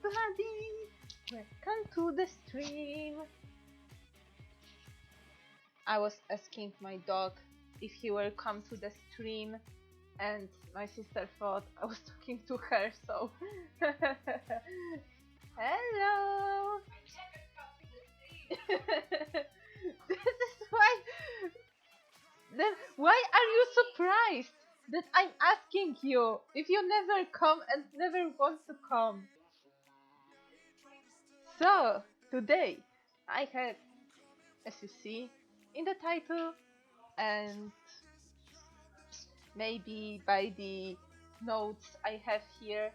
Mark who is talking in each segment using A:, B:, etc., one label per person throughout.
A: everybody! Welcome to the stream! I was asking my dog if he will come to the stream, and my sister thought I was talking to her, so... Hello! This is why... Why are you surprised that I'm asking you if you never come and never want to come? So, today I have, as you see in the title, and maybe by the notes I have here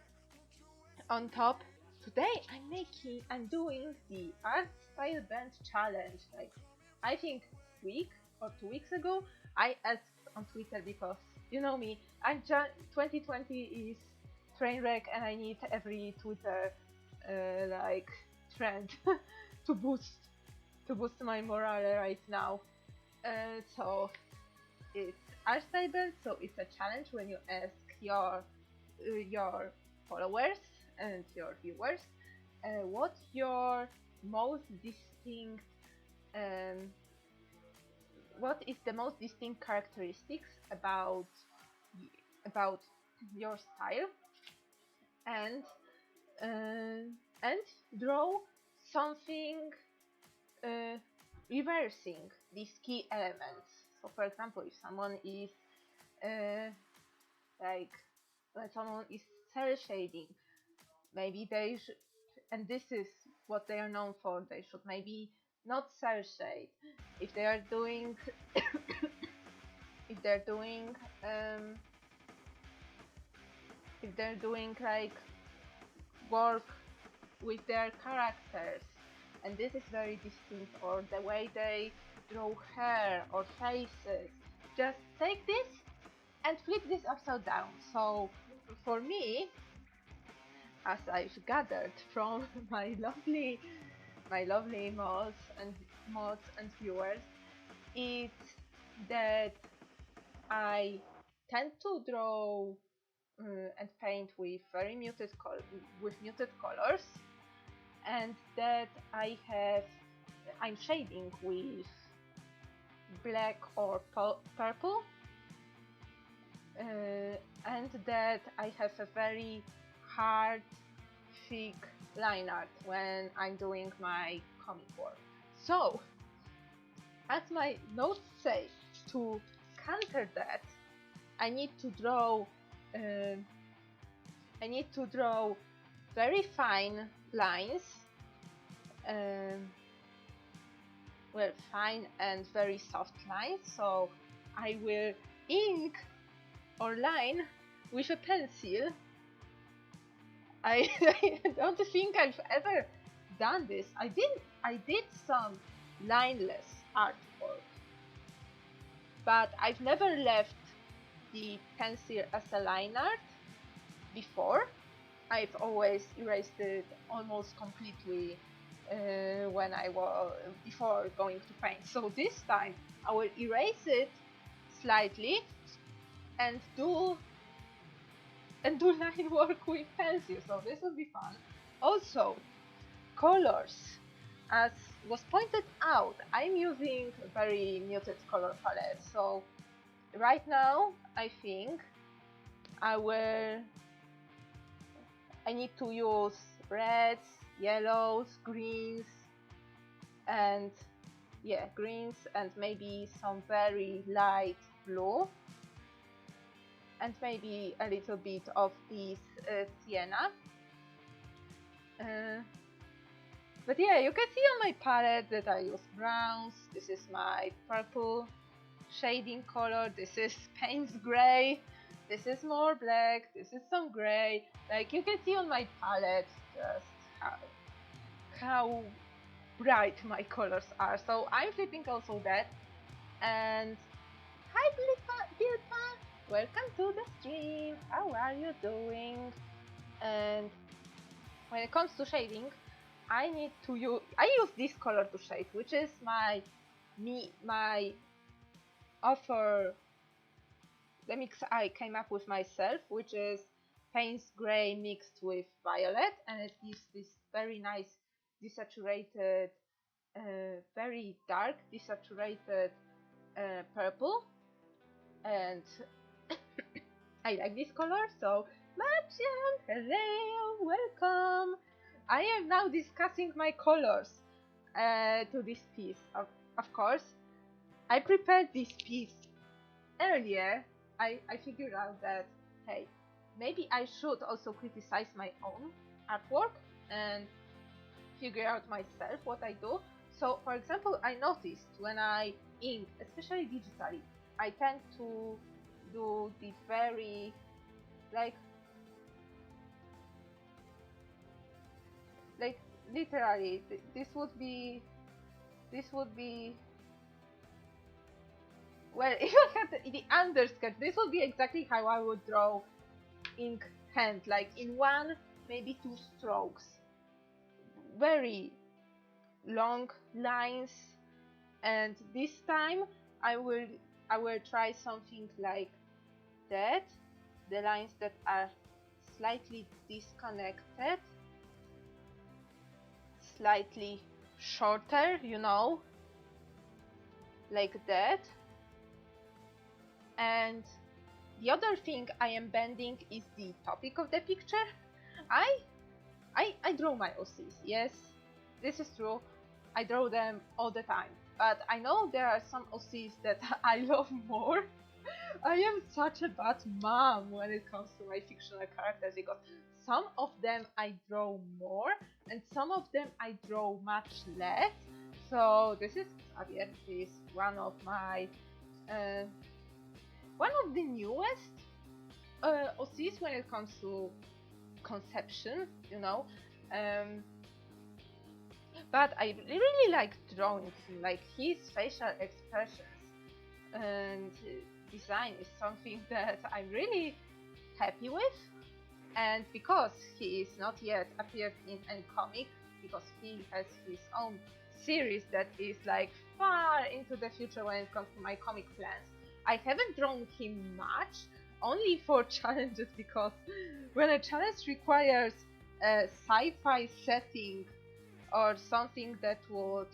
A: on top, today I'm doing the Artstyle band challenge. Like, I think week or 2 weeks ago, I asked on Twitter because, you know me, 2020 is train wreck and I need every Twitter like trend to boost my morale right now. So it's Artstyle band, so it's a challenge when you ask your followers and your viewers what your most distinct what is the most distinct characteristics about your style, and draw something reversing these key elements. So for example, if someone is like when someone is cel shading, maybe they should, and this is what they are known for, they should maybe not cel shade. If they are doing if they're doing like work with their characters, and this is very distinct, or the way they draw hair or faces, just take this and flip this upside down. So for me, as I've gathered from my lovely mods and viewers, it's that I tend to draw and paint with very muted colors, and that I'm shading with black or purple, and that I have a very hard, thick line art when I'm doing my comic work. So, as my notes say, to counter that, I need to draw very fine lines, well, fine and very soft lines. So I will ink or line with a pencil. I don't think I've ever done this. I did some lineless artwork, but I've never left the pencil as a line art before. I've always erased it almost completely before going to paint. So this time I will erase it slightly and do line work with pencil. So this will be fun. Also, colors. As was pointed out, I'm using a very muted color palette. So right now I think I need to use reds, yellows, greens, and maybe some very light blue, and maybe a little bit of this sienna. But yeah, you can see on my palette that I use browns. This is my purple shading color. This is Payne's gray. This is more black. This is some gray. Like, you can see on my palette just how bright my colors are. So I'm flipping also that. And hi Bilpa, welcome to the stream. How are you doing? And when it comes to shading, I use this color to shade, which is my offer, the mix I came up with myself, which is Payne's gray mixed with violet, and it gives this very nice desaturated, very dark desaturated purple, and I like this color. So Martian, hello, welcome. I am now discussing my colors to this piece. Of course, I prepared this piece earlier. I figured out that, hey, maybe I should also criticize my own artwork and figure out myself what I do. So, for example, I noticed when I ink, especially digitally, I tend to do the very, like literally, this would be, well, if I had the undersketch, this would be exactly how I would draw ink hand, like in one, maybe two strokes. Very long lines, and this time I will try something like that. The lines that are slightly disconnected, slightly shorter, you know, like that. And the other thing I am bending is the topic of the picture. I draw my OCs, yes, this is true. I draw them all the time, but I know there are some OCs that I love more. I am such a bad mom when it comes to my fictional characters, because some of them I draw more and some of them I draw much less. So this is Xavier, is one of my one of the newest OCs when it comes to conception, you know. But I really like drawing him, like his facial expressions and design is something that I'm really happy with. And because he is not yet appeared in any comic, because he has his own series that is like far into the future when it comes to my comic plans, I haven't drawn him much, only for challenges, because when a challenge requires a sci-fi setting or something that would,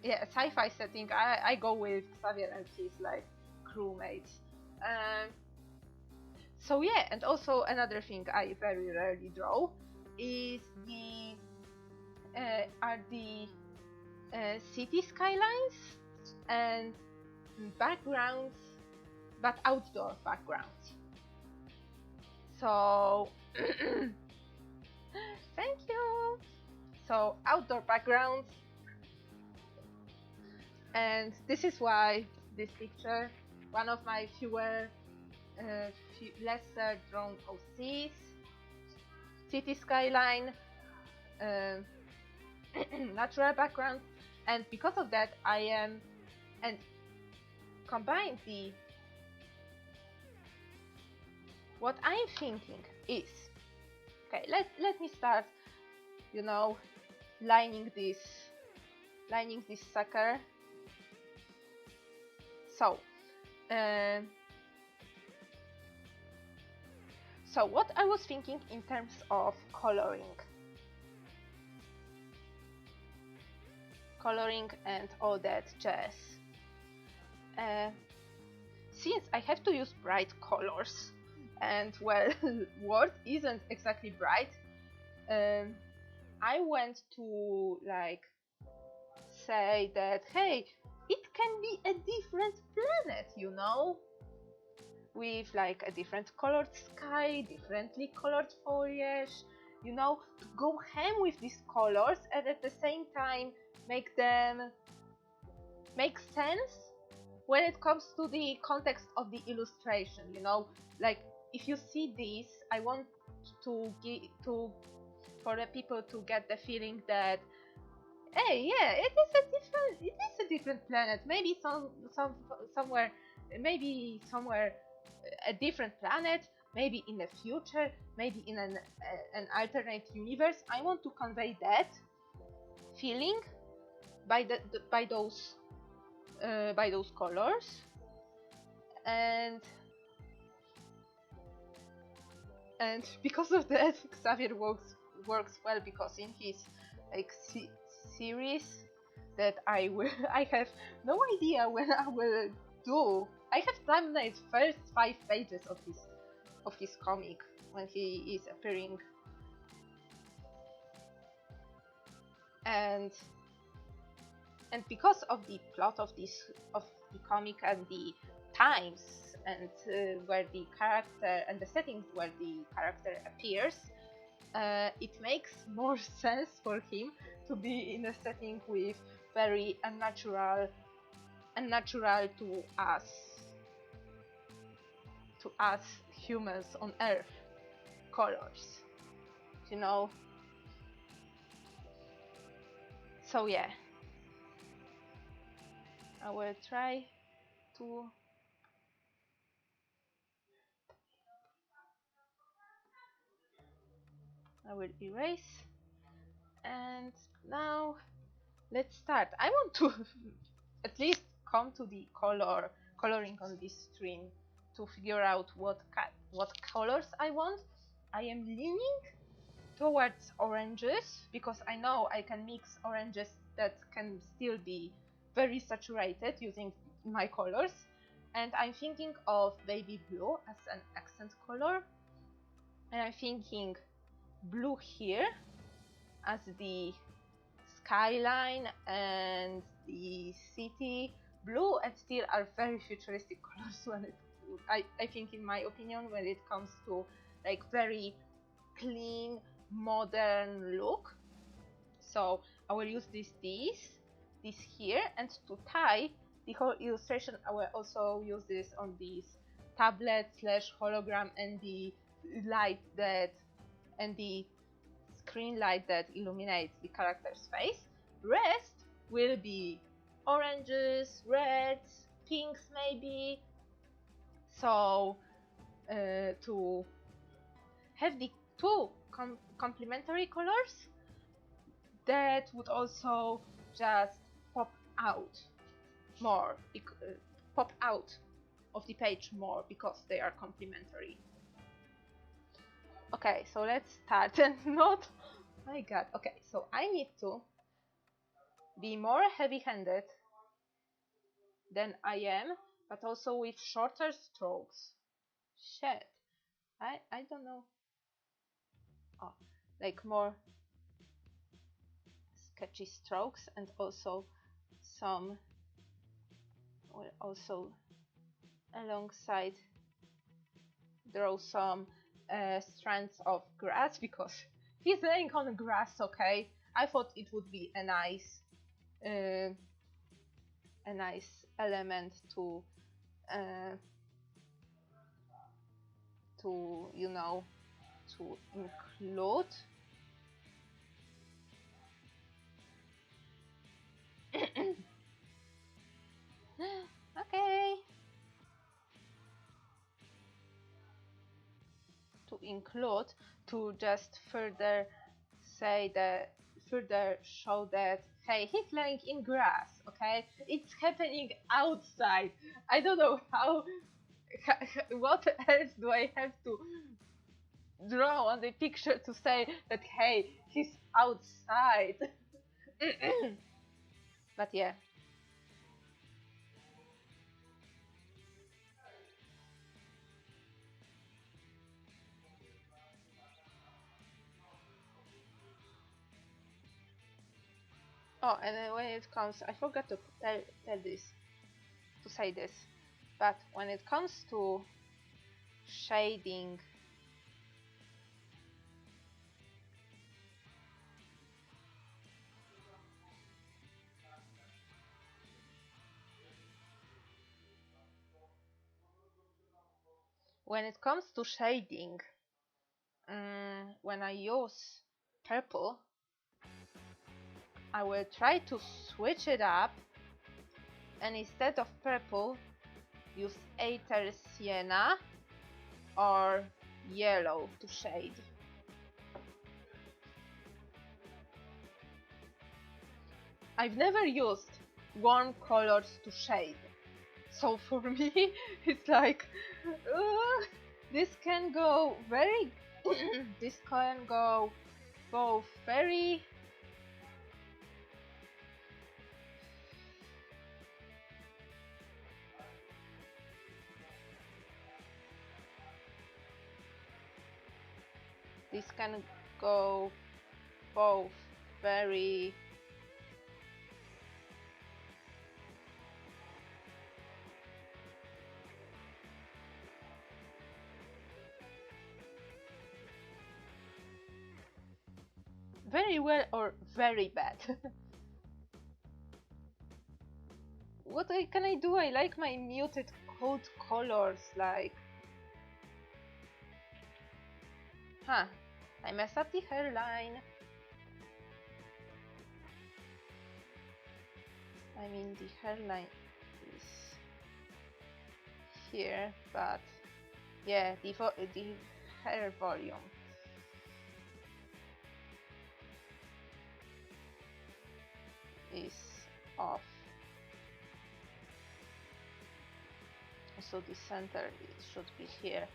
A: yeah, a sci-fi setting, I go with Xavier and his like crewmates. So yeah, and also another thing I very rarely draw is are the city skylines and backgrounds, but outdoor backgrounds. So thank you. So outdoor backgrounds, and this is why this picture, one of my lesser drawn OCs, city skyline, natural background, and because of that I am, and combine the, what I'm thinking is, okay, let me start, you know, lining this sucker. So so what I was thinking in terms of coloring and all that jazz, since I have to use bright colors, and well, Word isn't exactly bright, I went to like say that, hey, it can be a different planet, you know, with like a different colored sky, differently colored foliage, you know, to go ham with these colors and at the same time make them make sense when it comes to the context of the illustration, you know. Like if you see this, I want to for the people to get the feeling that, hey, yeah, it is a different planet, maybe somewhere, maybe somewhere a different planet, maybe in the future, maybe in an alternate universe. I want to convey that feeling by those colors, and and because of that, Xavier works well, because in his like series that I have no idea when I will do. I have thumbnailed first 5 pages of his comic when he is appearing, and because of the plot of the comic and the times and where the character and the settings where the character appears, it makes more sense for him to be in a setting with very unnatural to us humans on Earth colors, you know. So yeah, I will try to erase, and now let's start. I want to at least come to the coloring on this screen to figure out what colors I want. I am leaning towards oranges because I know I can mix oranges that can still be very saturated using my colors, and I'm thinking of baby blue as an accent color, and I'm thinking blue here as the skyline and the city. Blue and steel are very futuristic colors I think, in my opinion, when it comes to like very clean modern look. So I will use this here, and to tie the whole illustration I will also use this on this tablet / hologram and the light and the screen light that illuminates the character's face. Rest will be oranges, reds, pinks maybe. So to have the 2 complementary colors that would also just pop out more, pop out of the page more because they are complementary. Okay, so let's start. And not, my god, okay, so I need to be more heavy-handed than I am, but also with shorter strokes. Shit, I don't know. Oh, like more sketchy strokes, and also some, will also alongside draw some strands of grass, because he's laying on grass. Okay, I thought it would be a nice element to you know, to include. Okay, to include, to just further show that, hey, he's laying in grass. Okay, it's happening outside. I don't know what else do I have to draw on the picture to say that, hey, he's outside. But yeah. Oh, and then when it comes, I forgot to say this, but when it comes to shading, when I use purple, I will try to switch it up, and instead of purple, use either sienna or yellow to shade. I've never used warm colors to shade, so for me it's like this can go very This can go both very this can go both very very well or very bad. What can I do? I like my muted cold colors, like... Huh, I messed up the hairline. I mean, the hairline is here, but yeah, the hair volume is off. So the center should be here.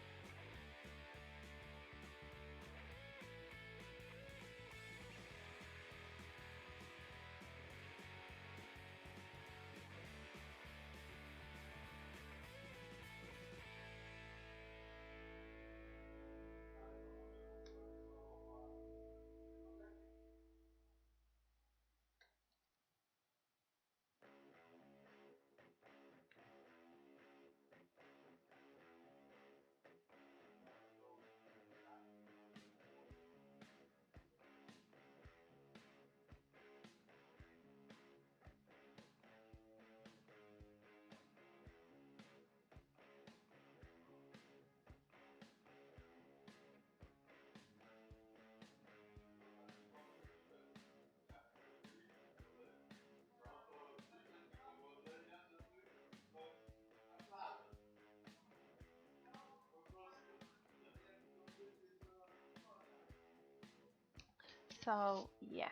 A: So yeah,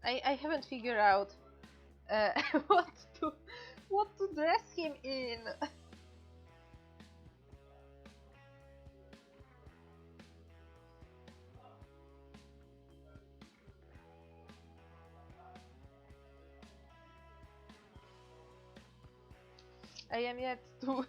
A: I haven't figured out what to dress him in. I am yet to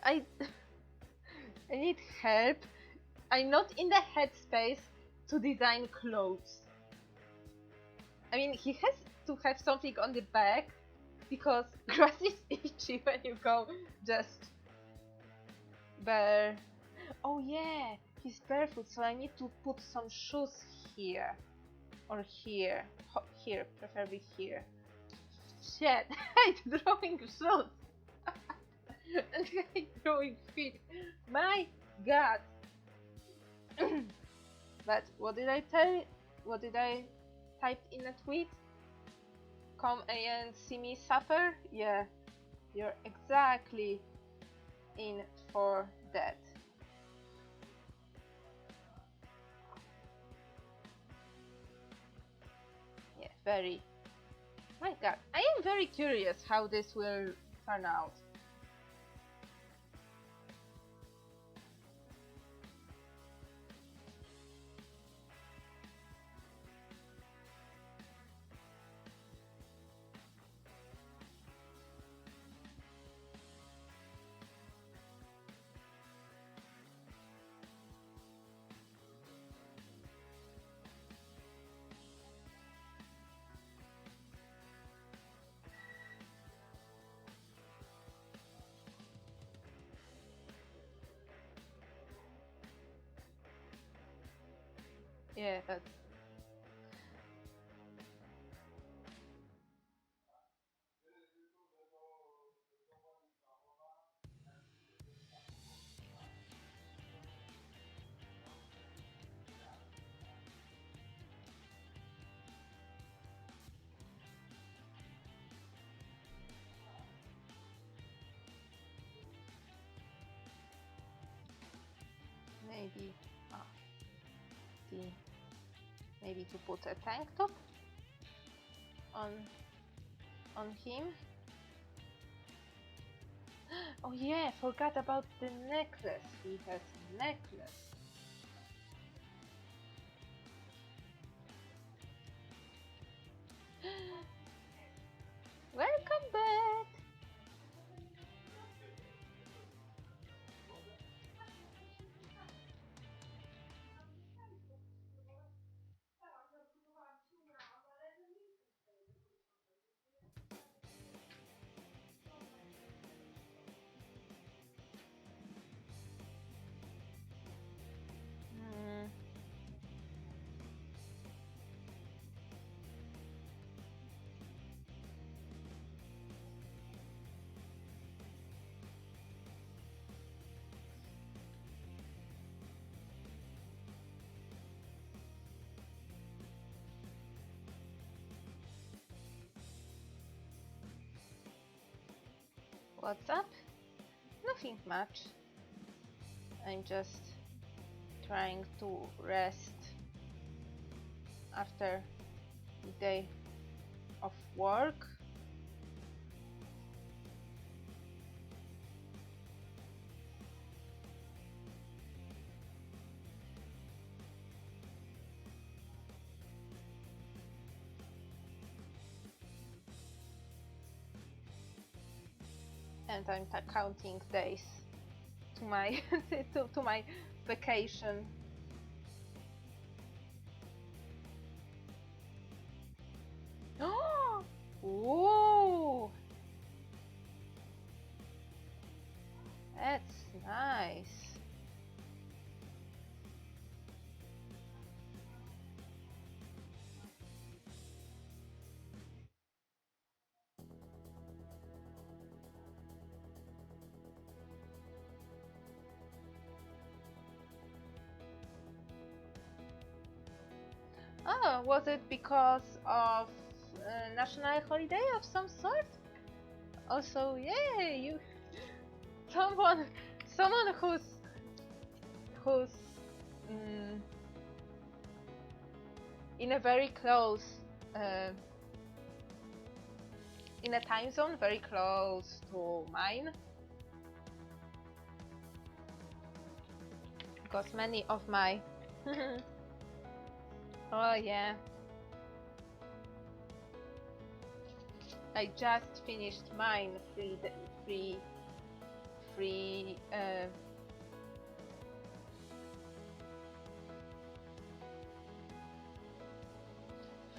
A: I I need help. I'm not in the headspace to design clothes. I mean, he has to have something on the back because grass is itchy when you go just bare. Oh yeah, he's barefoot, so I need to put some shoes here or here. Here, preferably here. Shit, I hate drawing shoes. And I hate drawing feet. My god. But what did I tell? What did I type in a tweet? Come and see me suffer? Yeah, you're exactly in for that. Yeah, very. My god, I am very curious how this will turn out. Yeah, that's... maybe maybe to put a tank top on him. Oh yeah, forgot about the necklace. He has a necklace. Welcome back. What's up? Nothing much. I'm just trying to rest after the day of work. And I'm counting days to my to my vacation. Oh, whoa! That's nice. Oh, was it because of a national holiday of some sort? Also, yeah, you someone who's in a very close in a time zone very close to mine, because many of my oh yeah, I just finished mine free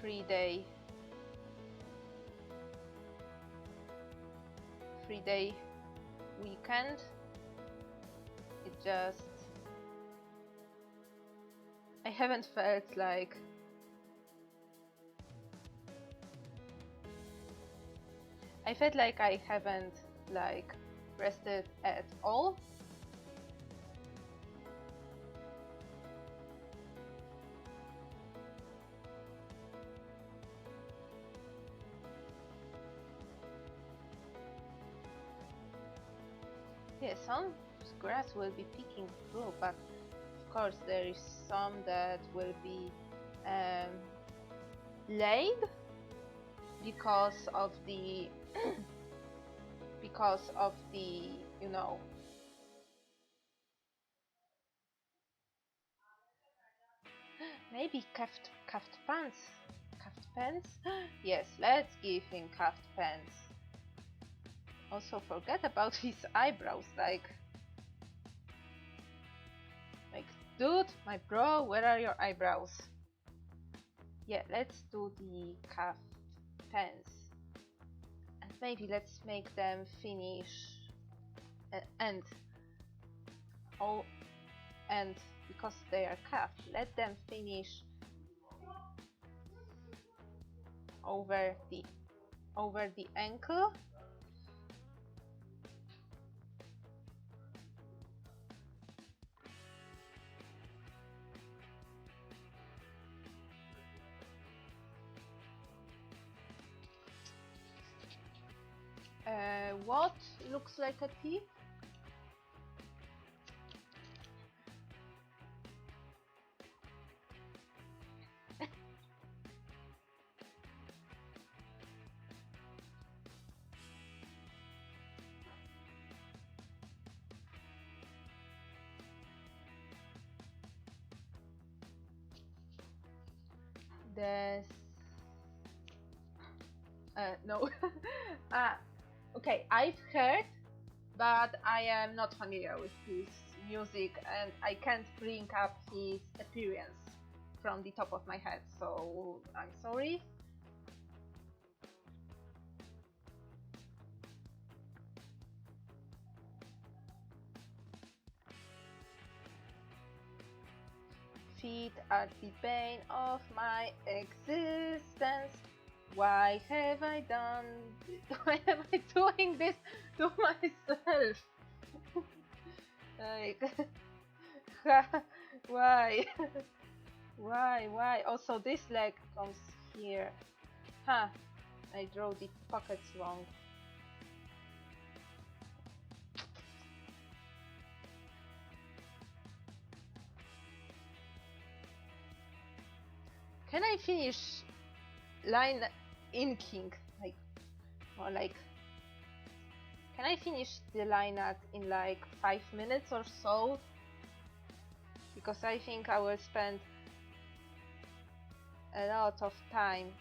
A: 3-day weekend. It just, I haven't felt like I haven't like rested at all. Yeah, some grass will be peeking through, but of course there is some that will be laid because of the you know, maybe cuffed pants. Cuffed pants? Yes, let's give him cuffed pants. Also forget about his eyebrows, like dude, my bro, where are your eyebrows? Yeah, let's do the cuffed pants. And maybe let's make them finish and because they are cuffed, let them finish over the ankle. What looks like a T? This no. Okay, I've heard, but I am not familiar with his music and I can't bring up his appearance from the top of my head, so I'm sorry. Feet are the bane of my existence. Why have I done this? Why am I doing this to myself? Like, why? Why? Also, this leg comes here. Huh, I drew the pockets wrong. Can I finish line inking? Like, can I finish the line art in like 5 minutes or so? Because I think I will spend a lot of time.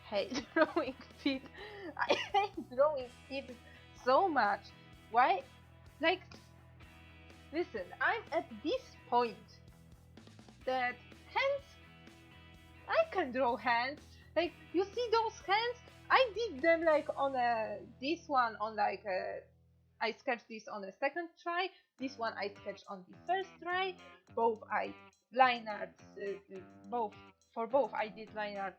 A: Hate drawing feet. I hate drawing feet so much. Why? Like, listen, I'm at this point that hands, I can draw hands. Like, you see those hands? I did them like on this one on like I sketched this on a second try. This one I sketched on the first try. Both I line art, both I did line art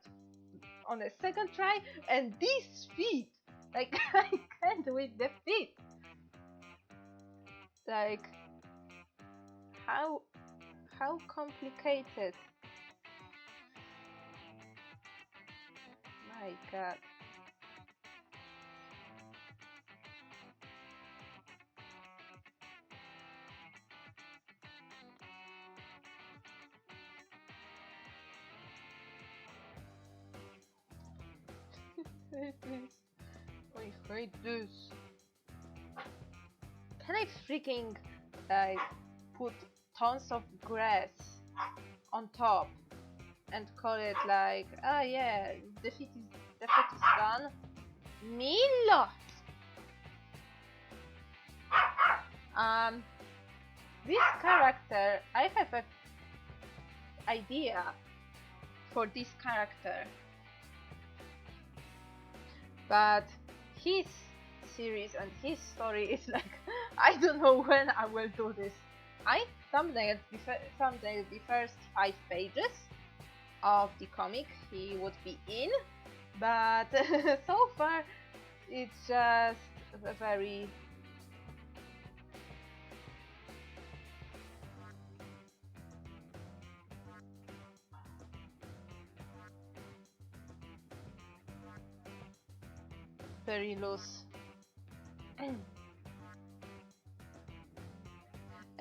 A: on a second try, and these feet, like I can't with the feet. Like, how complicated? My God. I hate this. Can I freaking like put tons of grass on top and call it like, ah yeah, the feet is done? Milo. This character, I have a idea for this character, but his series and his story is like, I don't know when I will do this. I thumbnailed the first 5 pages of the comic he would be in, but so far it's just a very loose.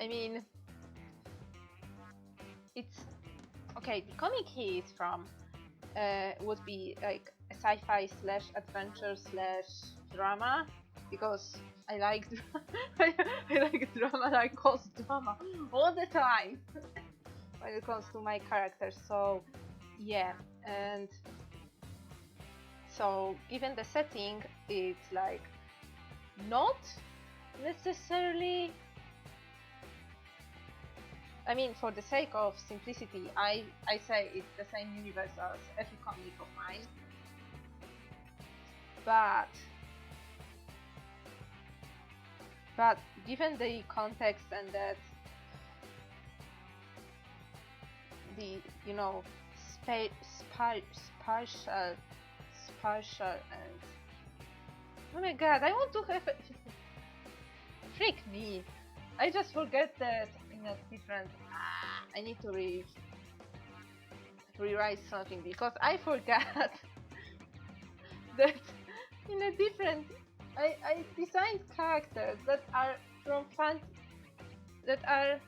A: I mean, it's okay. The comic he is from would be like a sci-fi / adventure / drama, because I like I like drama. I cause drama all the time when it comes to my characters. So yeah, and so given the setting, it's like not necessarily, I mean, for the sake of simplicity, I say it's the same universe as every comic of mine. But given the context and that the, you know, spatial and oh my God, I want to have freak me. I just forget that in a different. I need to rewrite something because I forgot that in a different. I designed characters that are from that are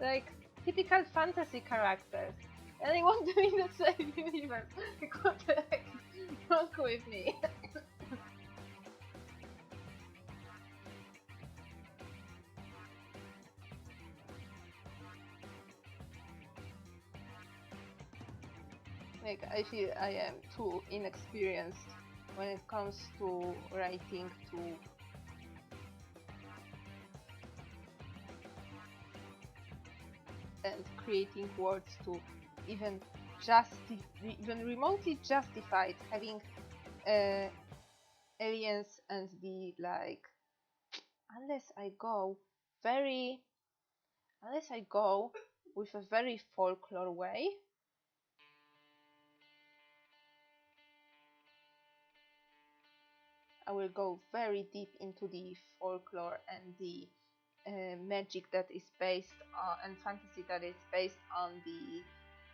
A: like typical fantasy characters, and I want them in the same universe. Like, what the heck is wrong with me? Like, I feel I am too inexperienced when it comes to writing and creating words to even even remotely justify having aliens and the like, unless I go with a very folklore way. I will go very deep into the folklore and the magic that is based on, and fantasy that is based on the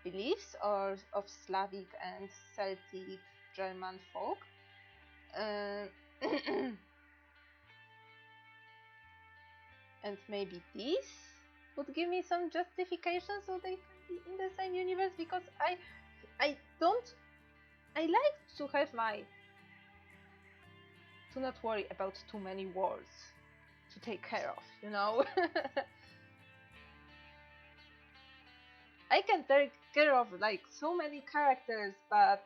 A: beliefs of Slavic and Celtic German folk. And maybe this would give me some justification so they can be in the same universe, because I like to have to not worry about too many worlds to take care of, you know. I can take care of like so many characters, but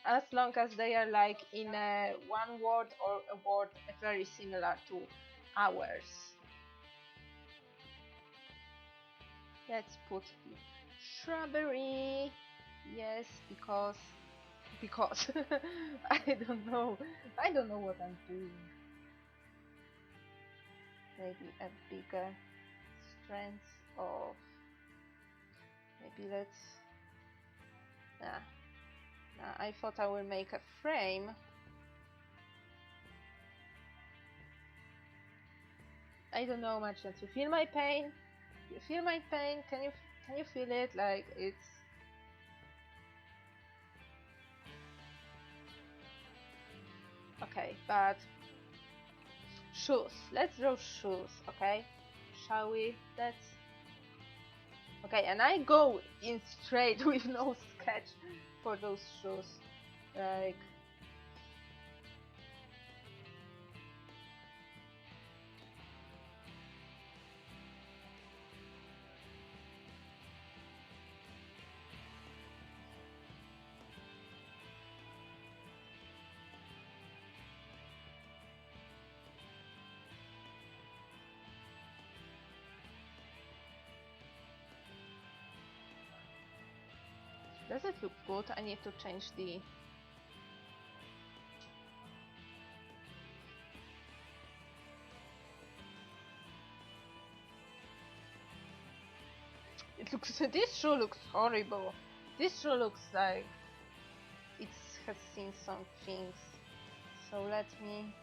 A: as long as they are like in a one world or a world very similar to ours. Let's put the shrubbery. Yes, because I don't know what I'm doing. Maybe a bigger strength of, maybe let's, I thought I will make a frame. I don't know much yet. You feel my pain? You feel my pain? Can you feel it? Like, it's okay, but shoes. Let's draw shoes, okay? Shall we? Let's. Okay, and I go in straight with no sketch for those shoes. Like, does it look good? I need to change the. It looks. This shoe looks horrible. This shoe looks like it has seen some things. So let me.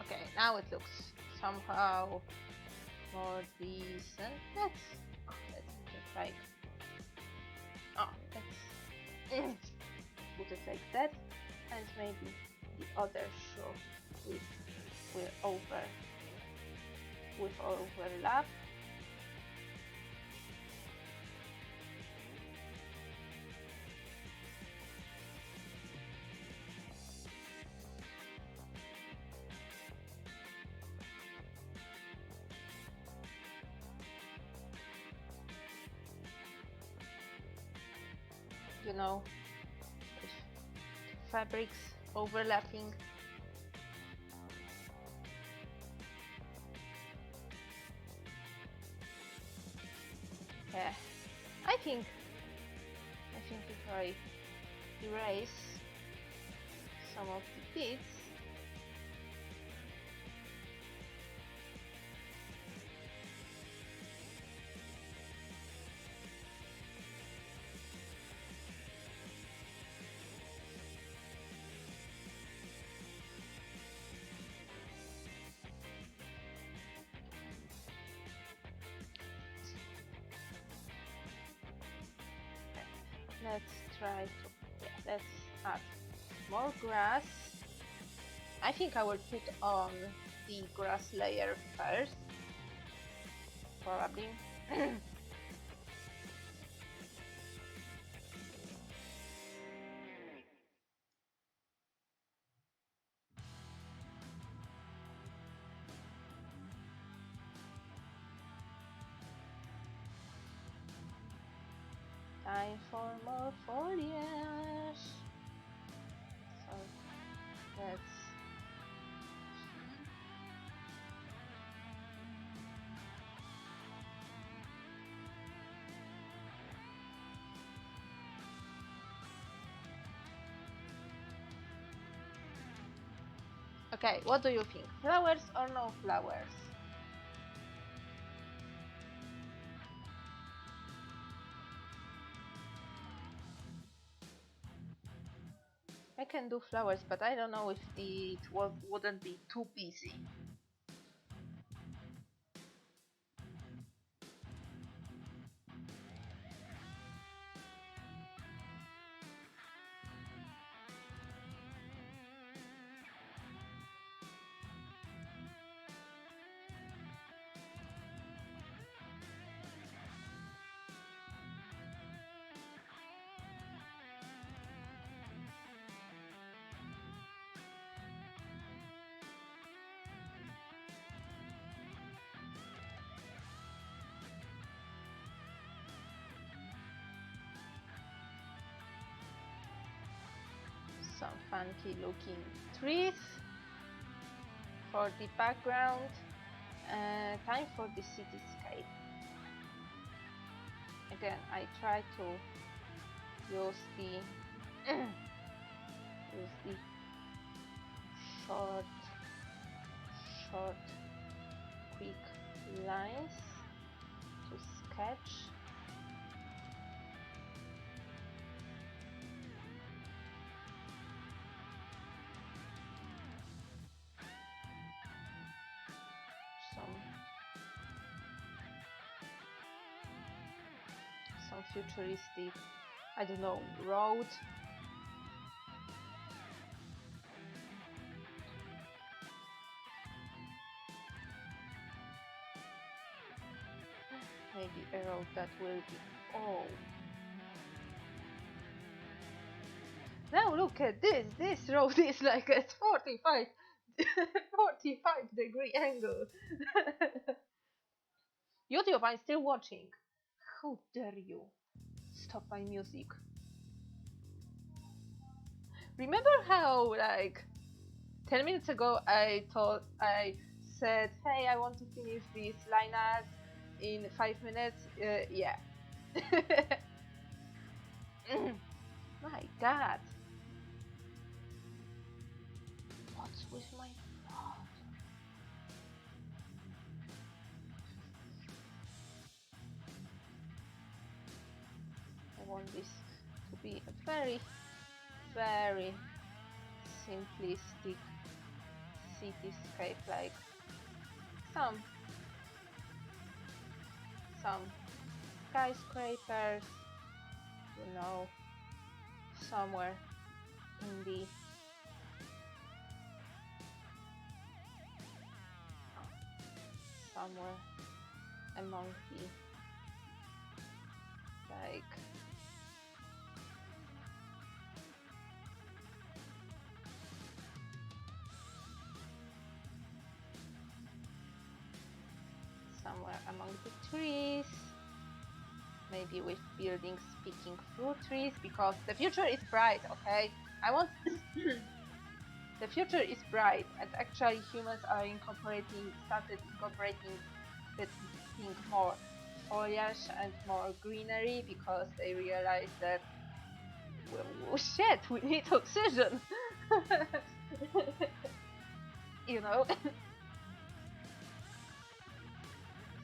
A: Okay, now it looks somehow more decent. Let's just like, let's put it like that, and maybe the other shoe will overlap. You know, with fabrics overlapping. Yeah, I think if I erase some of the bits. Let's try to, yeah, let's add more grass. I think I will put on the grass layer first, probably. Time for more foliage. So let's okay, what do you think? Flowers or no flowers? I can do flowers, but I don't know if it wouldn't be too busy. Some funky looking trees for the background. Time for the cityscape. Again, I try to use the short, quick lines to sketch. Some futuristic, I don't know, road. Maybe a road that will be, oh. Now look at this road is like at 45 degree angle. YouTube, I'm still watching. How dare you stop my music? Remember how like 10 minutes ago I said, hey, I want to finish this line art in 5 minutes? Yeah. My god. What's with my thought? I want this to be a very, very simplistic cityscape, like some skyscrapers, you know, somewhere in the somewhere among the like somewhere among the trees, maybe with buildings speaking through trees, because the future is bright, okay? I want the future is bright, and actually humans are started incorporating more foliage and more greenery, because they realize that, well, shit, we need oxygen. You know.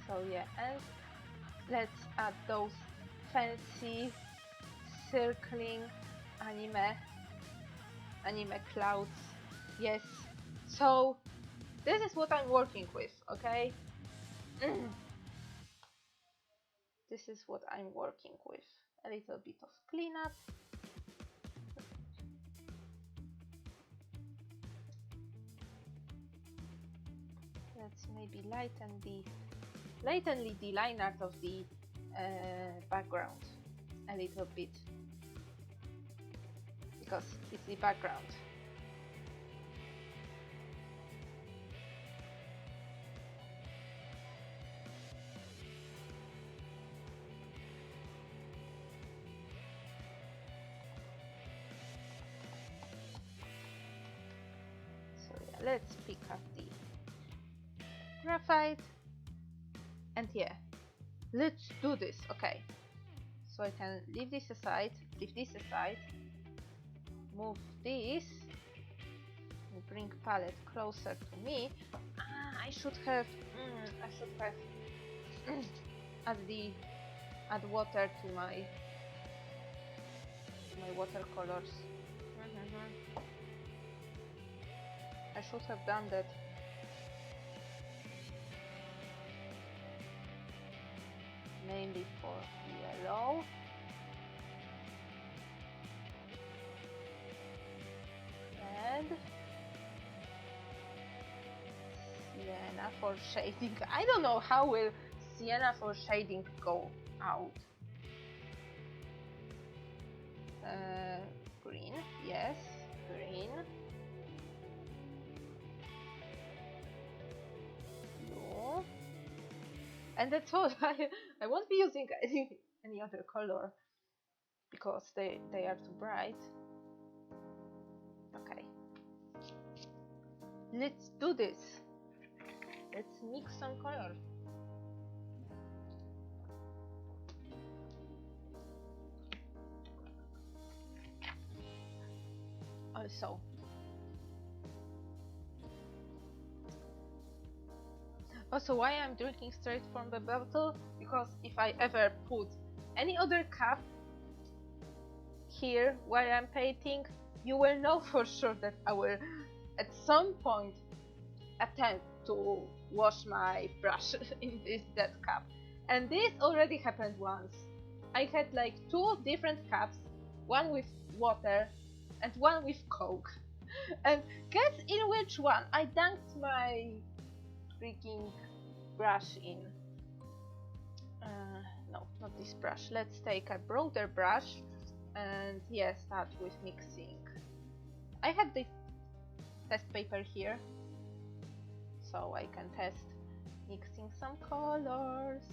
A: So yeah, and let's add those fancy circling anime clouds. Yes. So this is what I'm working with, okay? This is what I'm working with. A little bit of cleanup. Let's maybe lighten the line art of the background a little bit, because it's the background. So yeah, let's pick up the graphite, and yeah, let's do this. Okay, so I can leave this aside, move this, and bring palette closer to me. I should have add water to my watercolors. I should have done that. Mainly for yellow. And sienna for shading. I don't know how will sienna for shading go out. Green, yes, green. Blue. And that's all. I won't be using any other color because they are too bright. Okay. Let's do this. Let's mix some color. Also, why I'm drinking straight from the bottle? Because if I ever put any other cup here while I'm painting, you will know for sure that I will at some point attempt to wash my brush in that cup. And this already happened once. I had like 2 different cups, one with water and one with Coke. And guess in which one I dunked my freaking brush in. No, not this brush. Let's take a broader brush and yeah, start with mixing. I have the test paper here, so I can test mixing some colors.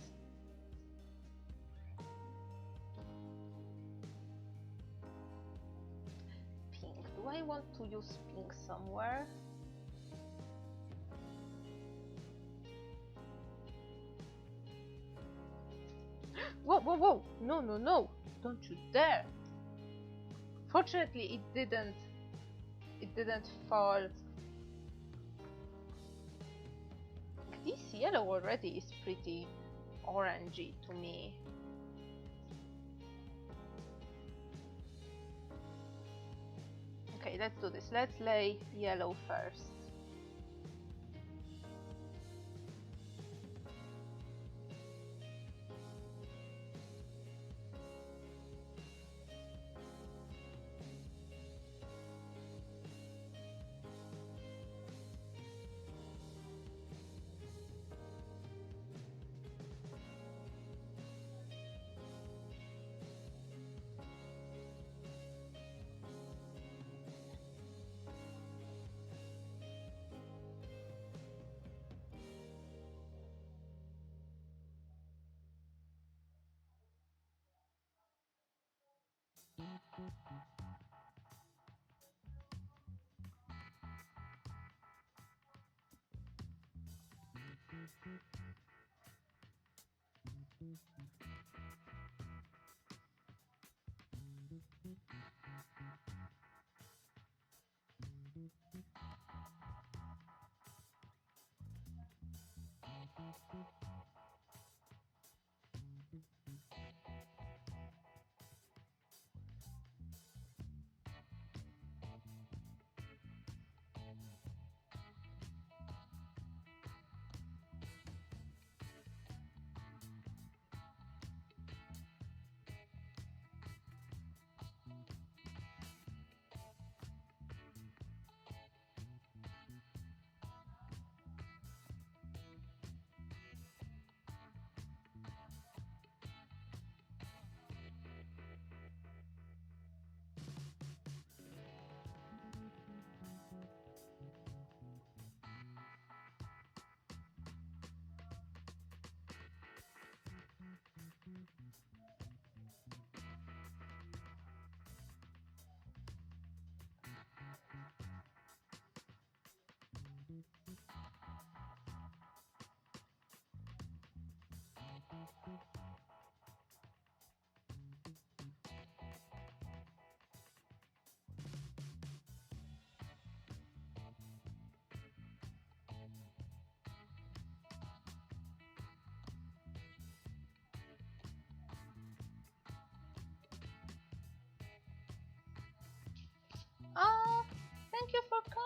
A: Pink. Do I want to use pink somewhere? Whoa, whoa, whoa! No, no, no! Don't you dare! Fortunately, it didn't fall. This yellow already is pretty orangey to me. Okay, let's do this. Let's lay yellow first.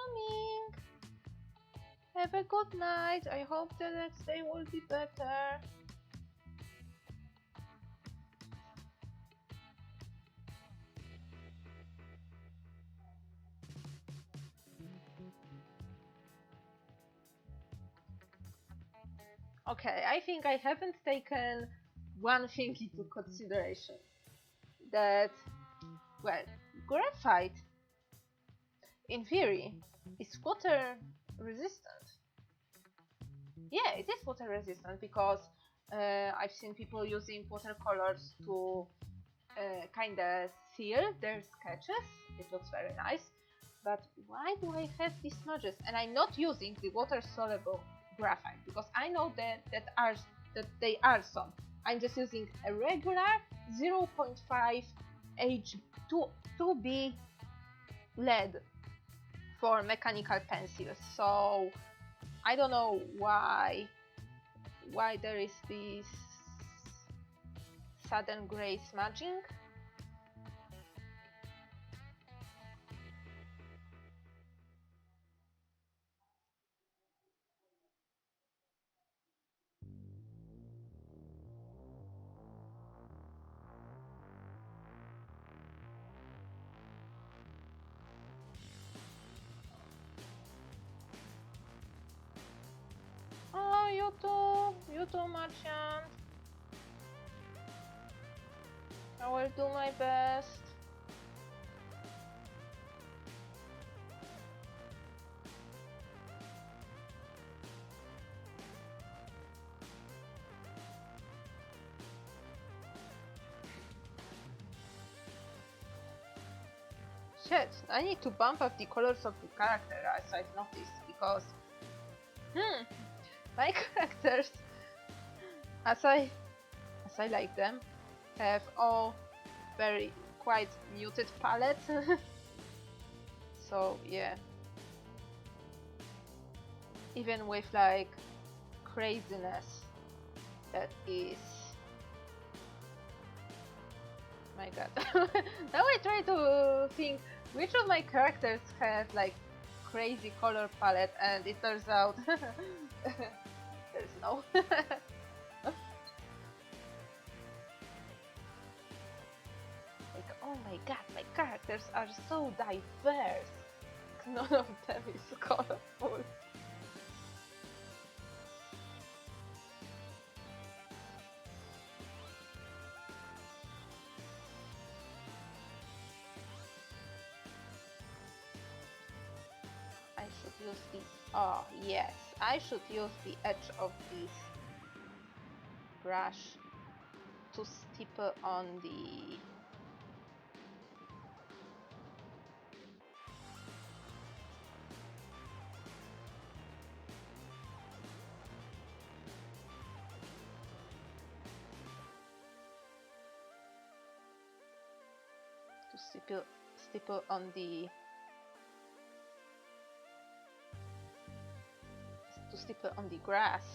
A: coming. Have a good night. I hope the next day will be better. Okay, I think I haven't taken one thing into consideration. That, well, graphite, in theory, is water resistant. Yeah, it is water resistant because I've seen people using watercolors to kinda seal their sketches. It looks very nice. But why do I have these smudges? And I'm not using the water soluble graphite because I know that they are some. I'm just using a regular 0.5 H2B lead for mechanical pencils. So I don't know why there is this sudden gray smudging. Oh, you too, Martian. I will do my best. Shit, I need to bump up the colors of the character, as I've noticed, because my characters, as I like them, have all very quite muted palettes. So yeah, even with like craziness that is, my god. Now I try to think which of my characters have like crazy color palette, and it turns out there's no. Like, oh my god, my characters are so diverse. None of them is colorful. I should use the, oh yes, I should use the edge of this brush to stipple on the stipple on the grass.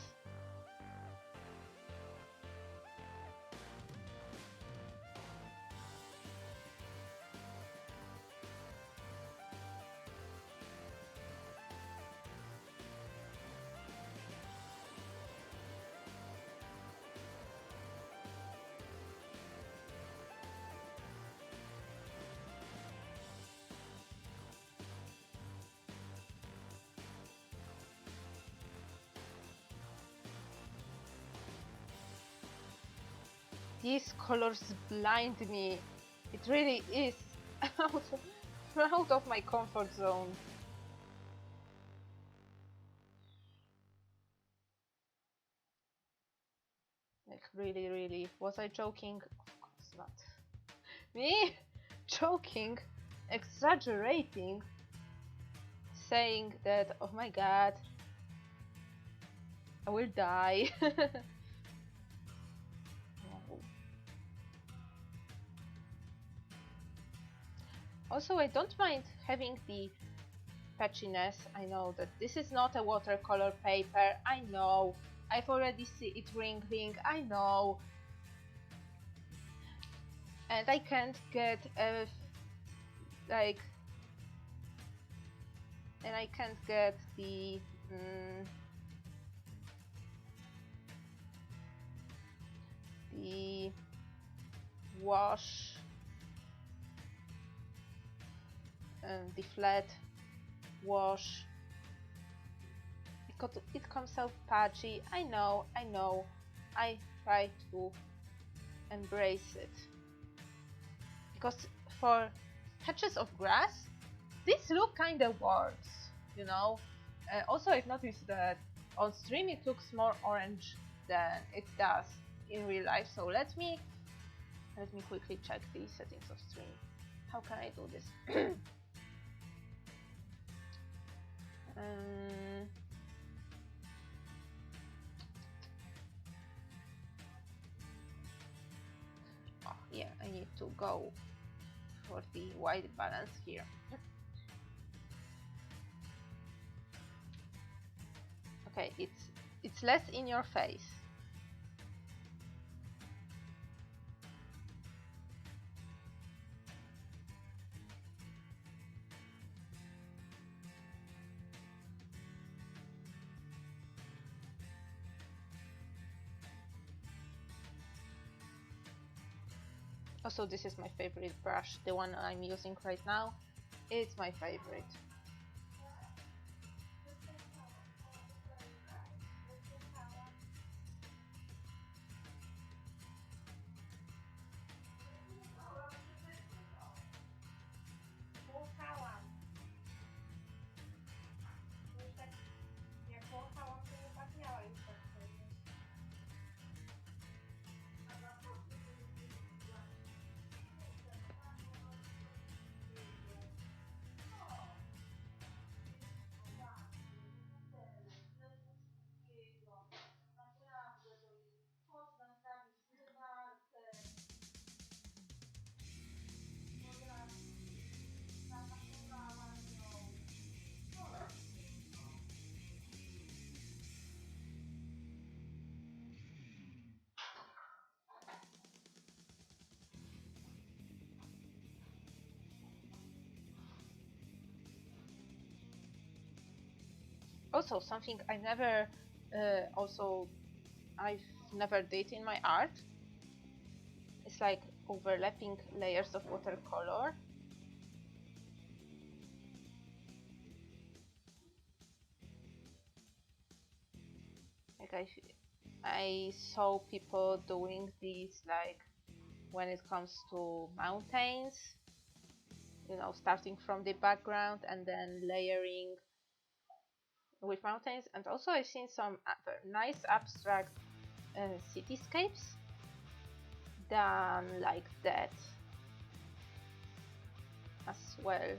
A: These colors blind me. It really is out of my comfort zone. Like really, really. Was I joking? Of course not. Me joking, exaggerating, saying that, oh my god, I will die. Also, I don't mind having the patchiness. I know that this is not a watercolor paper. I know. I've already seen it wrinkling. I know. And I can't get a, like, and I can't get the wash, the flat wash. It comes out patchy. I know. I try to embrace it, because for patches of grass, this look kinda works, you know. Also, I've noticed that on stream it looks more orange than it does in real life. So let me quickly check the settings of stream. How can I do this? Oh yeah, I need to go for the white balance here. Okay, it's less in your face. Also, this is my favorite brush, the one I'm using right now. It's my favorite. Also, something I never, I've never did in my art. It's like overlapping layers of watercolor. Like I saw people doing these, like when it comes to mountains, you know, starting from the background and then layering with mountains. And also I've seen some nice abstract cityscapes done like that as well.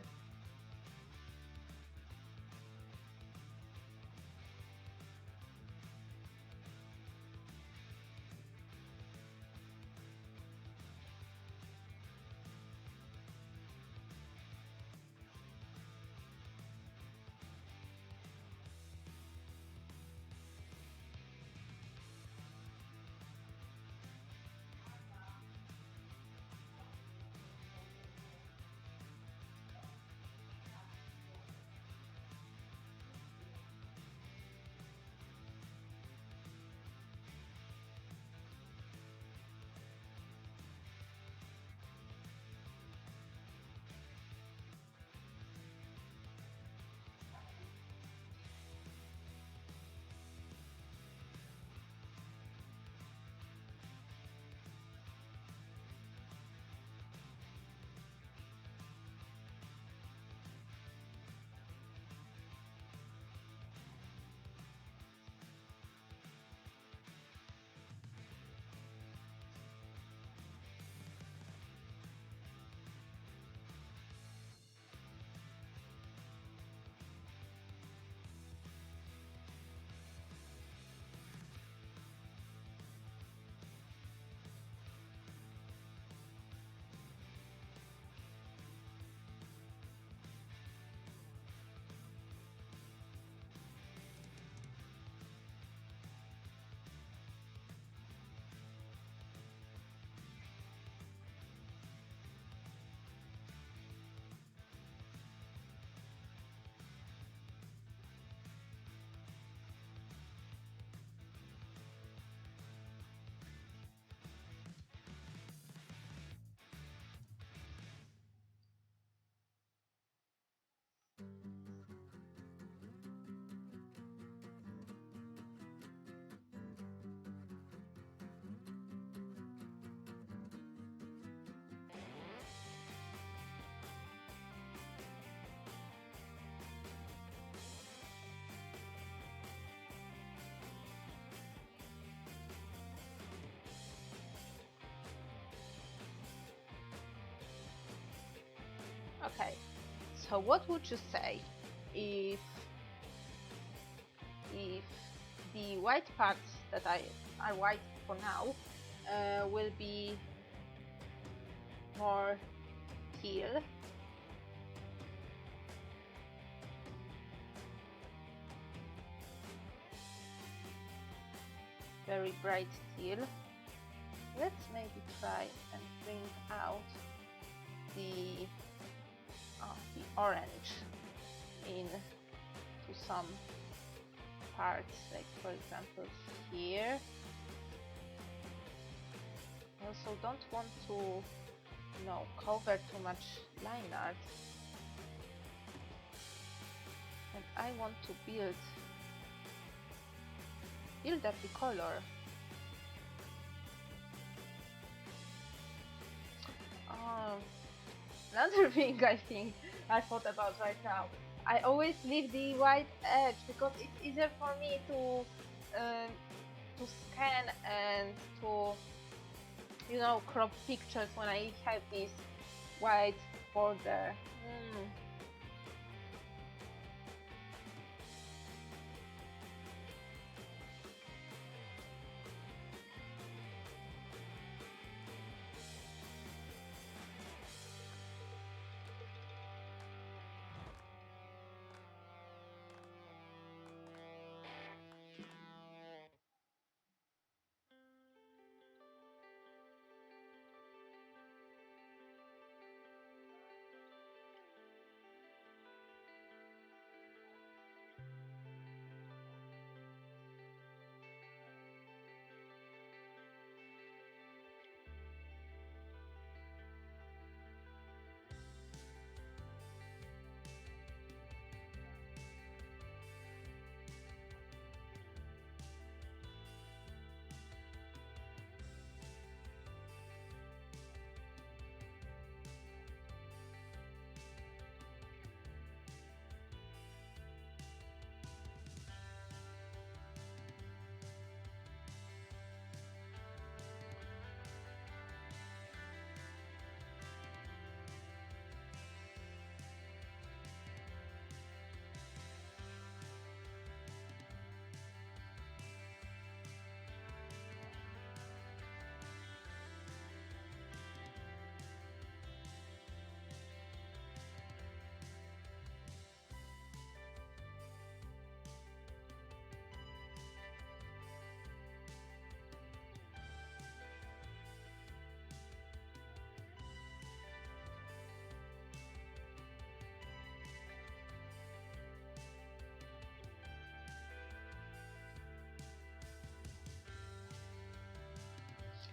A: So what would you say if the white parts that are white for now will be more teal, very bright teal? Let's maybe try and bring out the orange into some parts, like for example here. I also don't want to, you know, cover too much line art, and I want to build up the color. Another thing I think I thought about right now, I always leave the white edge because it's easier for me to scan and to, you know, crop pictures when I have this white border.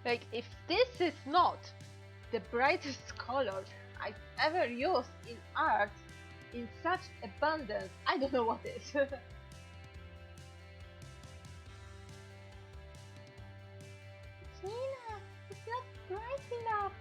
A: Like, if this is not the brightest color I've ever used in art in such abundance, I don't know what is. Tina, it's not bright enough.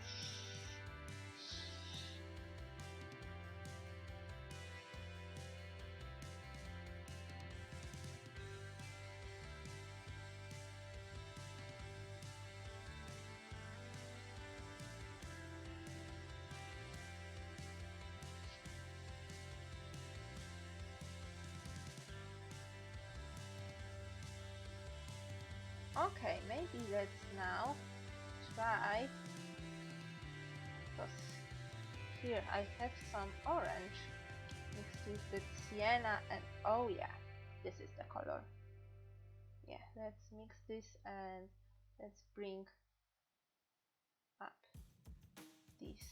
A: Okay, maybe let's now try, because here I have some orange mixed with the sienna, and oh yeah, this is the color. Yeah, let's mix this and let's bring up this.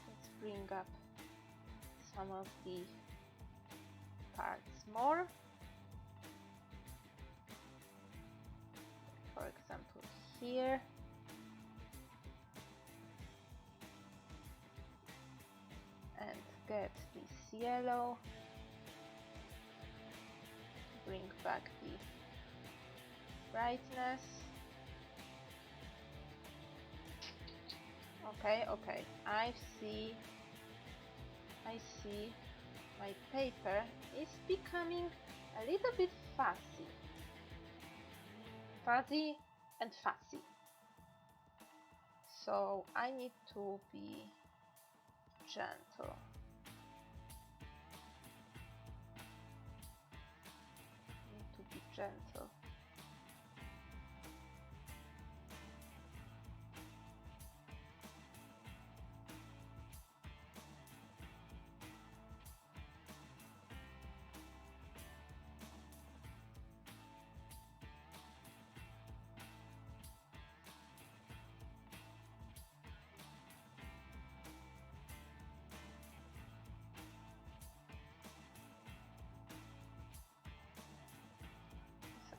A: Let's bring up some of the parts more. For example, here. And get this yellow. Bring back the brightness. Okay, okay, I see my paper is becoming a little bit fuzzy and fussy. So I need to be gentle. Need to be gentle.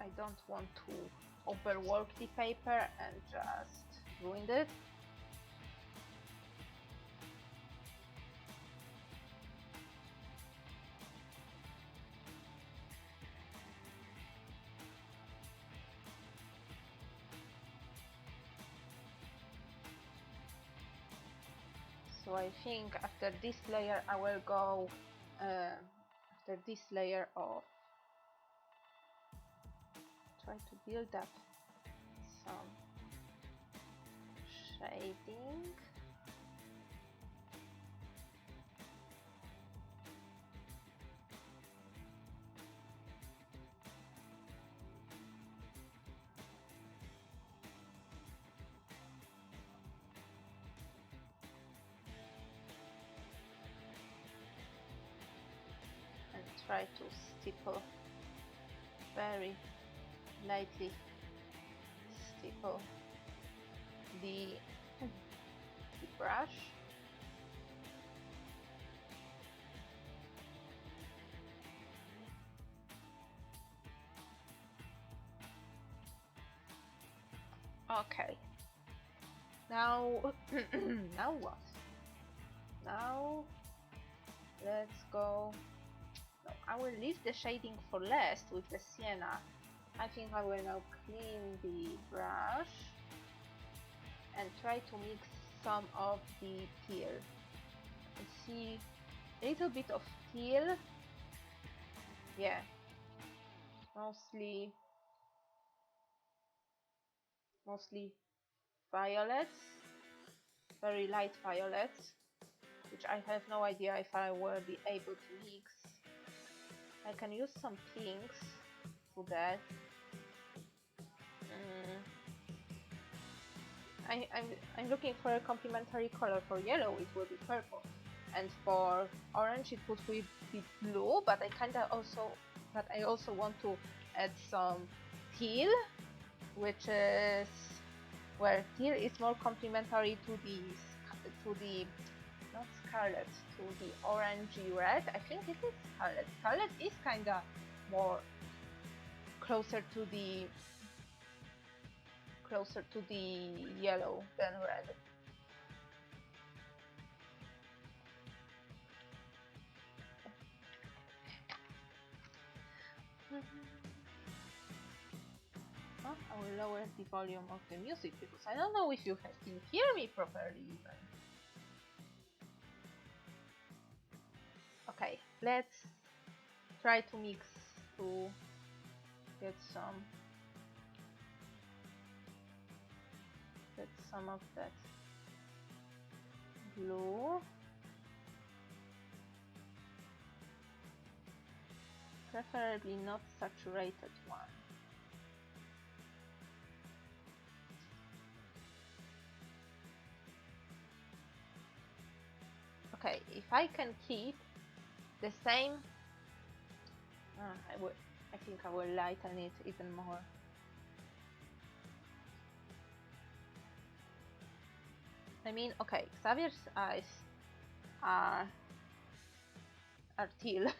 A: I don't want to overwork the paper and just ruin it. So I think after this layer I will go after this layer of try to build up some shading. And try to stipple very lightly stipple the brush. Okay. Now, now what? Now, let's go. No, I will leave the shading for last with the sienna. I think I will now clean the brush and try to mix some of the teal. You see a little bit of teal. Yeah, mostly violets, very light violets, which I have no idea if I will be able to mix. I can use some pinks for that. I'm looking for a complementary color. For yellow it will be purple, and for orange it would be blue, but I also want to add some teal, which is where teal is more complementary to the not scarlet, to the orangey red. I think it is scarlet. Scarlet is kinda more closer to the yellow than red. Oh, I will lower the volume of the music because I don't know if you can hear me properly even. Okay, let's try to mix to get some of that blue. Preferably not saturated one. Okay, if I can keep the same, I think I will lighten it even more. I mean, okay, Xavier's eyes are teal.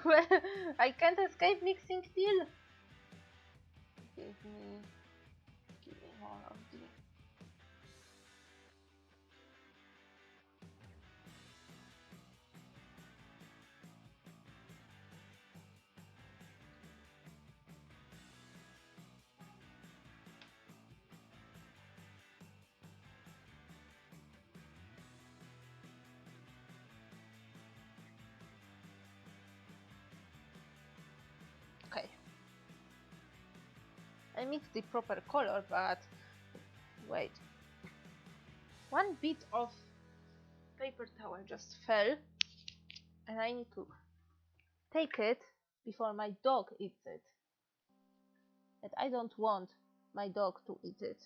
A: Well, I can't escape mixing teal. Give me more of the. Okay, I mixed the proper color, but wait, one bit of paper towel just fell and I need to take it before my dog eats it. And I don't want my dog to eat it.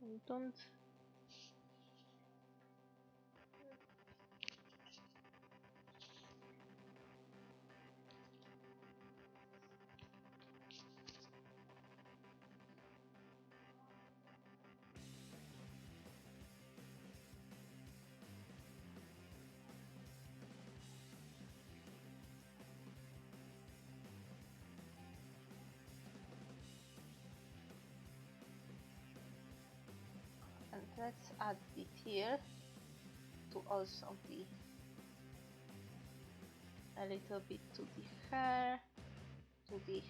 A: I don't. And let's add detail to also the a little bit to the hair, to the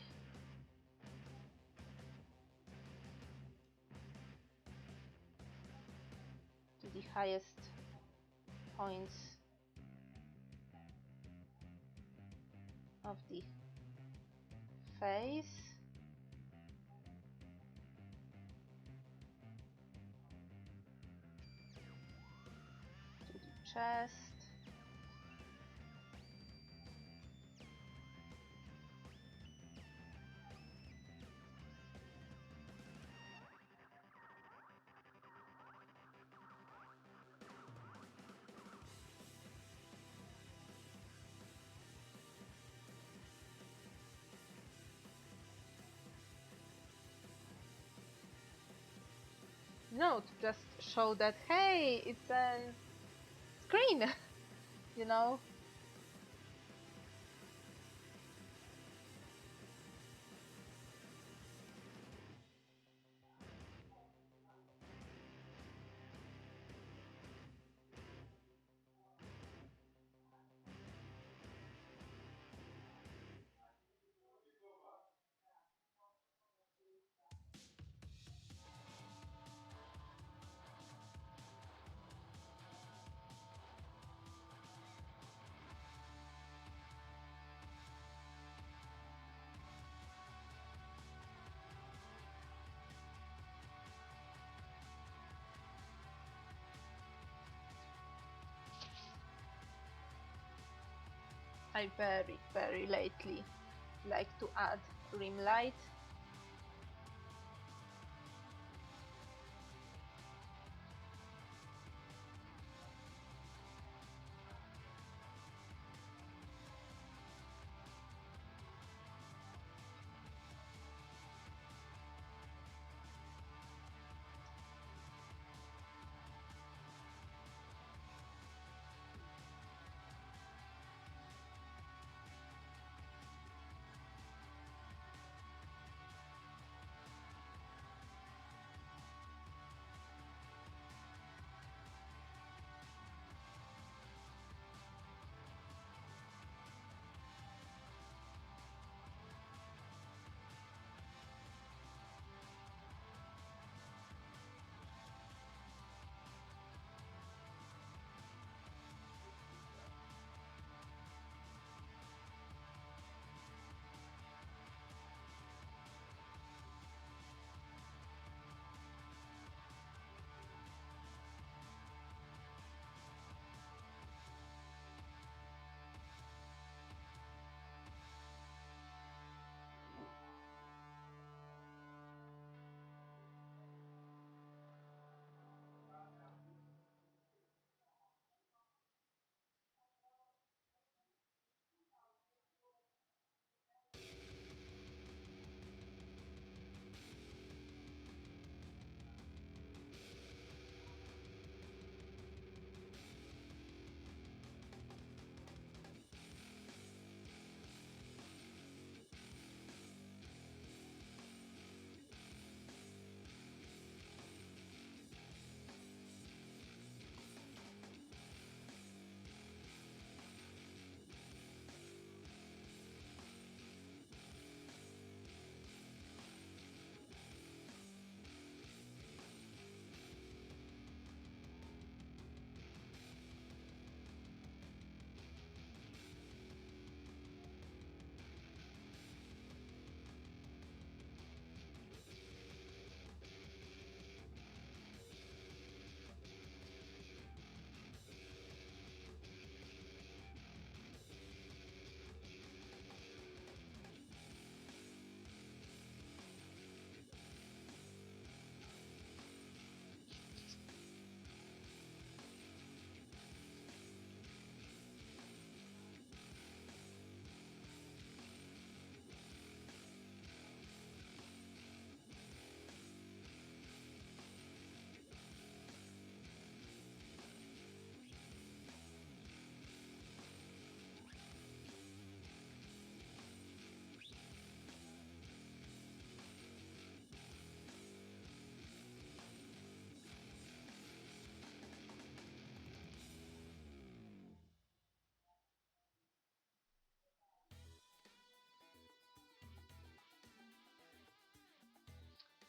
A: highest points of the face. To the chest. No, to just show that, hey, it's a screen, you know. I very lately like to add rim light.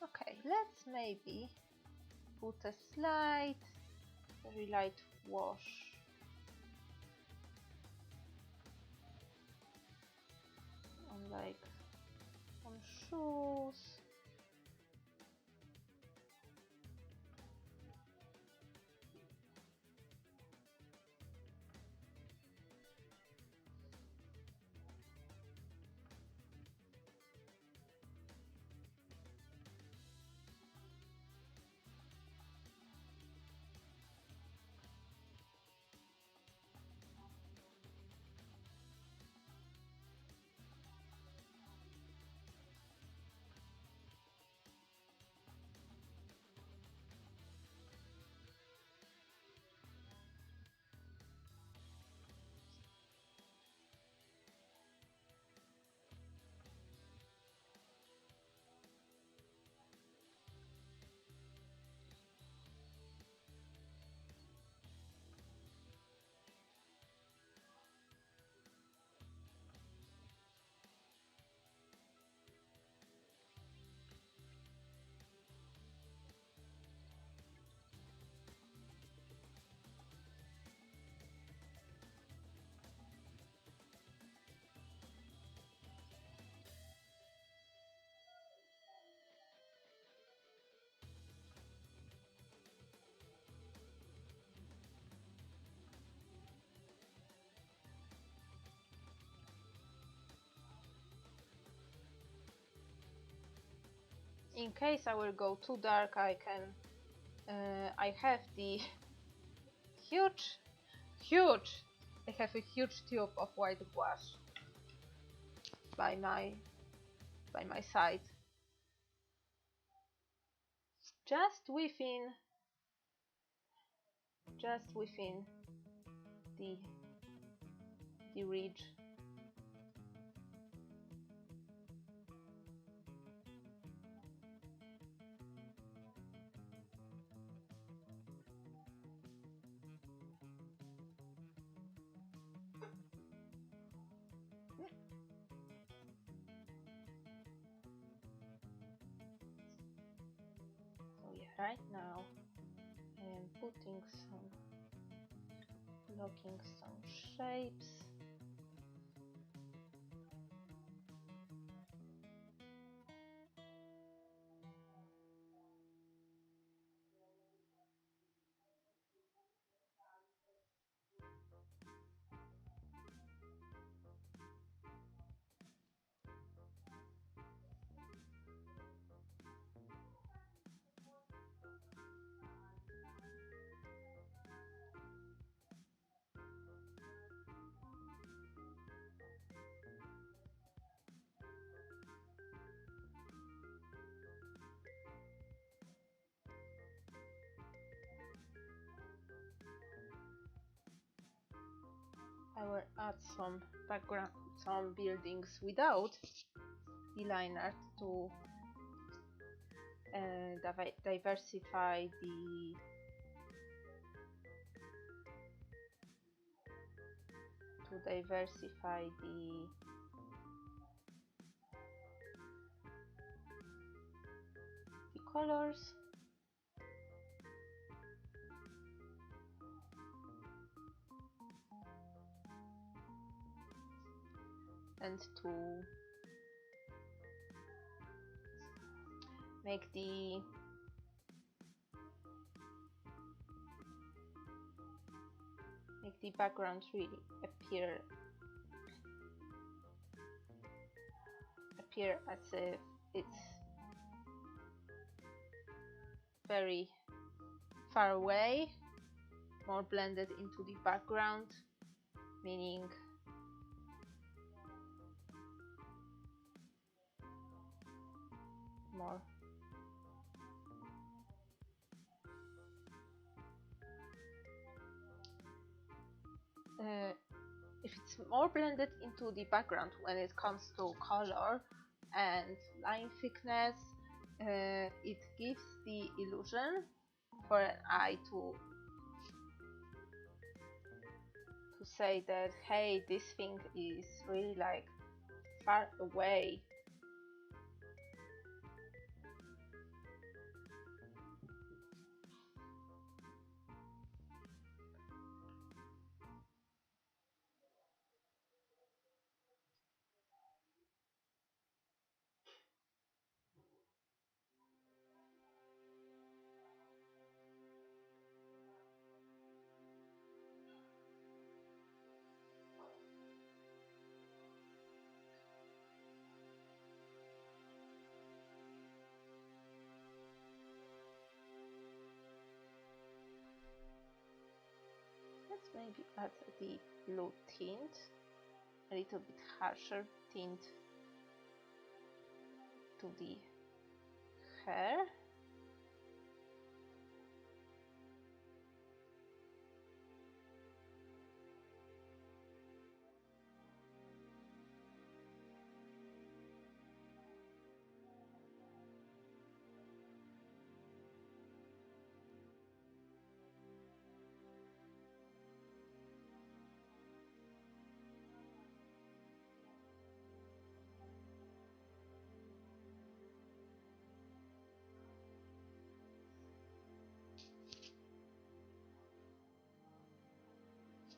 A: Okay, let's maybe put a slight, very light wash on, like, on shoes. In case I will go too dark, I can. I have the huge. I have a huge tube of white gouache by my side, just within the ridge. So yeah, right now I am blocking some shapes. I will add some background, some buildings without the line art to diversify the colors. And to make the background really appear as if it's very far away, more blended into the background, meaning more if it's more blended into the background when it comes to color and line thickness, it gives the illusion for an eye to say that, hey, this thing is really like far away. maybe add the blue tint, a little bit harsher tint to the hair.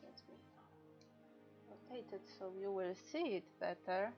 A: Let me rotate it so you will see it better.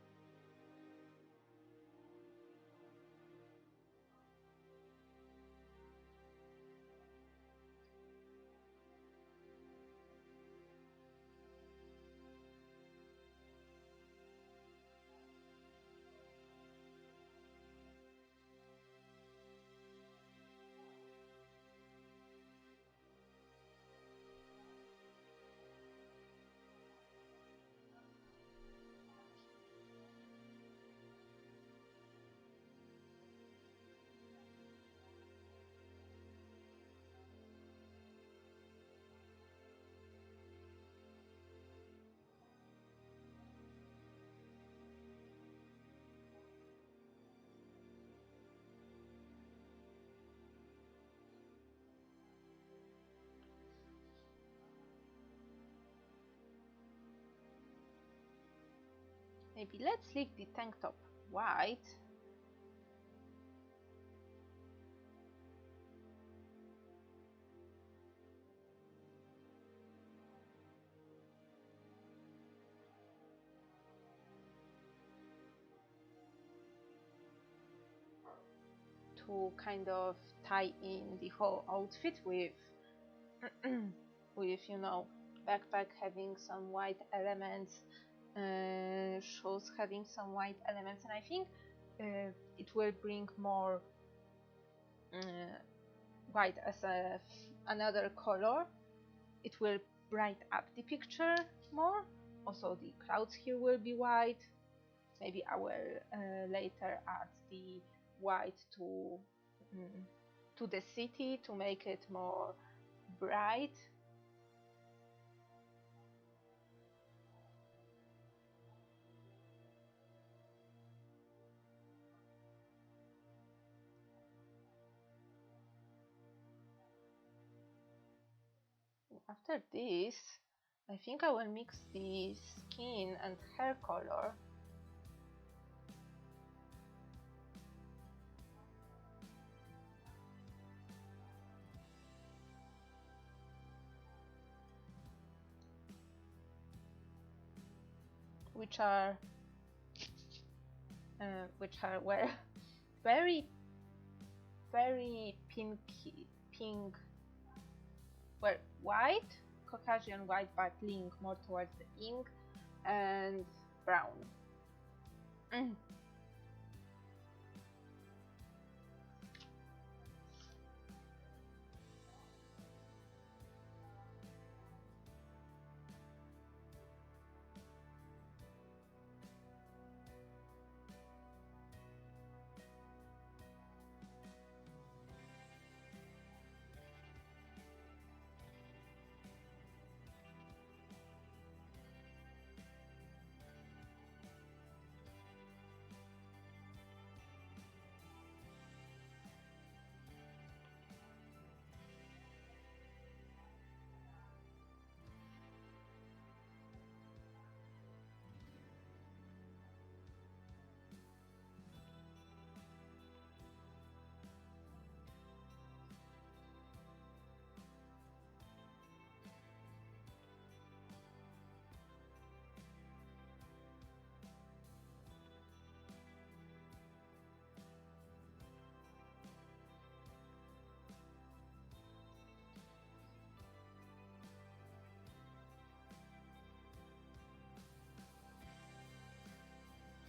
A: Maybe let's leave the tank top white. To kind of tie in the whole outfit with with, you know, backpack having some white elements, shoes having some white elements, and I think it will bring more white as another color. It will brighten up the picture more. Also the clouds here will be white. Maybe I will later add the white to the city to make it more bright. After this, I think I will mix the skin and hair color. Which are well, very pinky, pink, well, white, Caucasian white, but leaning more towards the pink, and brown.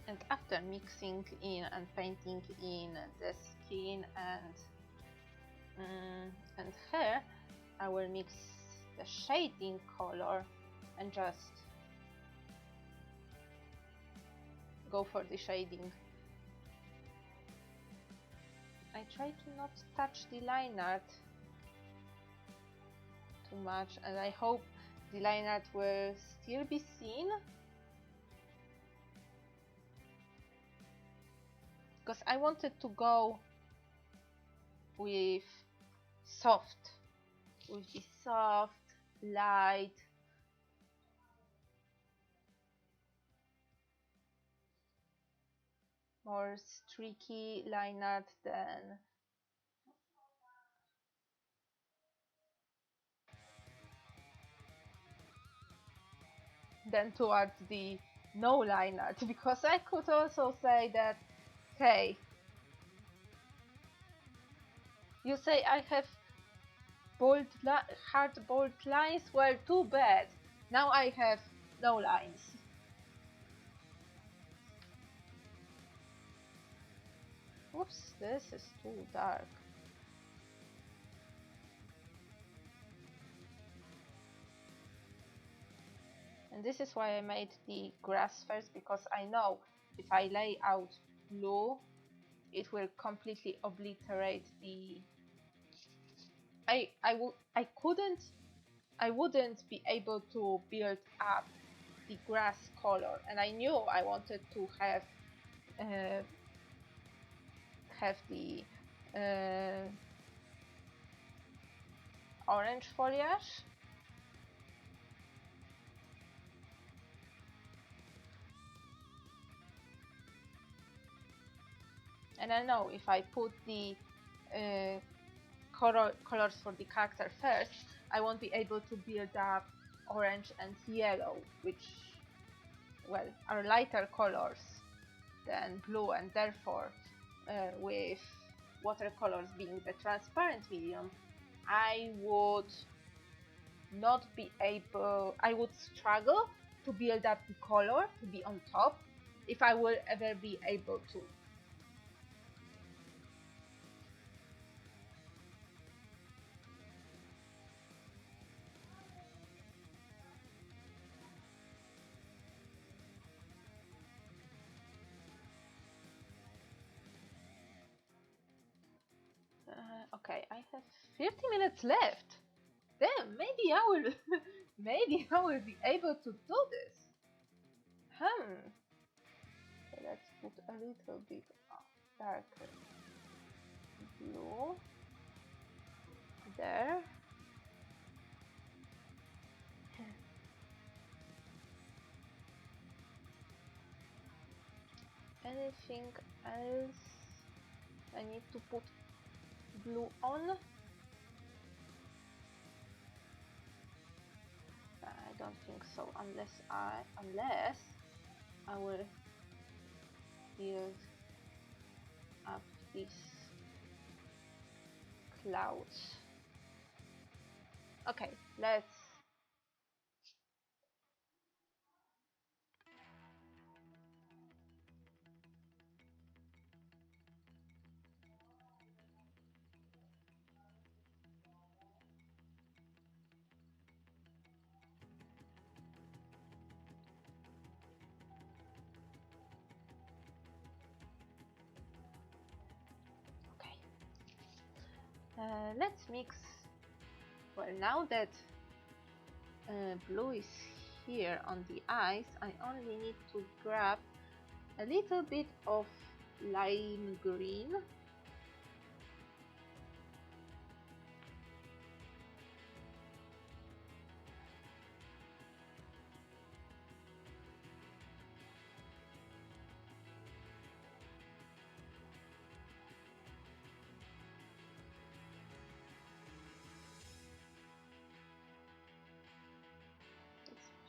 A: And after mixing in and painting in the skin and hair, I will mix the shading color and just go for the shading. I try to not touch the line art too much, and I hope the line art will still be seen, because I wanted to go with the soft, light, more streaky line art than towards the no line art, because I could also say that, hey, you say I have hard bold lines, well, too bad, now I have no lines. Oops, this is too dark. And this is why I made the grass first, because I know if I lay out blue, it will completely obliterate the... I wouldn't be able to build up the grass color, and I knew I wanted to have the orange foliage. And I know if I put the colors for the character first, I won't be able to build up orange and yellow, which, well, are lighter colors than blue, and therefore with watercolors being the transparent medium, I would struggle to build up the color to be on top if I will ever be able to. Okay, I have 50 minutes left. Damn, maybe I will maybe I will be able to do this. So let's put a little bit of darker blue there. Anything else I need to put blue on? I don't think so, unless I will build up these clouds. Okay, let's let's mix. Well, now that blue is here on the eyes, I only need to grab a little bit of lime green.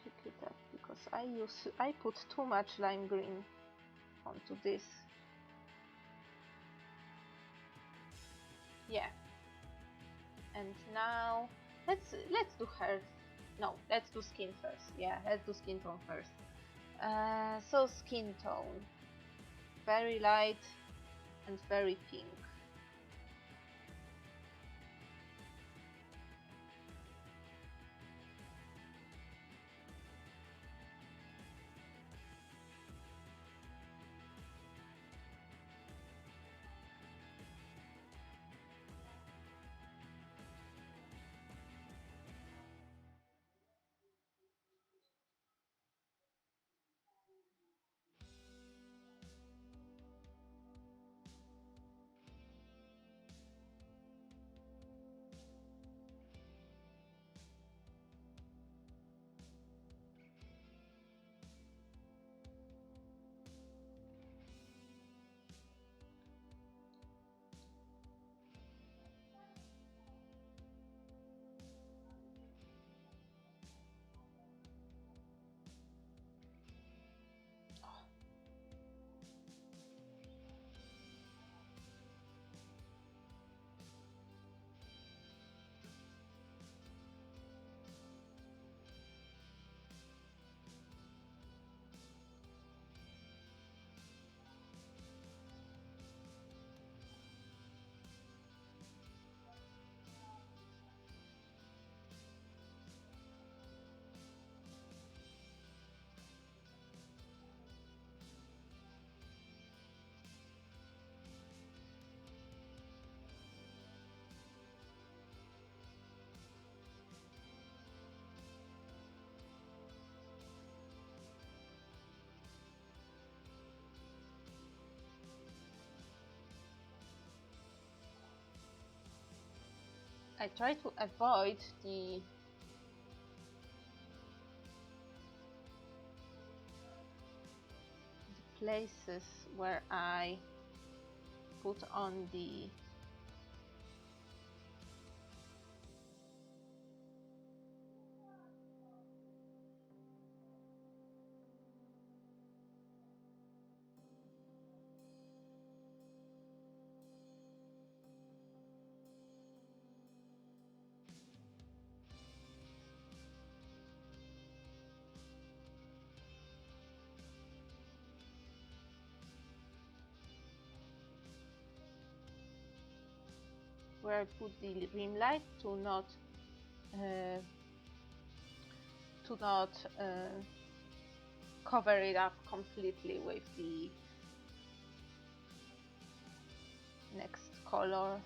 A: Pick it up because I put too much lime green onto this. Yeah. And now let's do hair. No, let's do skin first. Yeah, let's do skin tone first. So skin tone, very light and very pink. I try to avoid the places where I put on the where I put the rim light to not cover it up completely with the next color.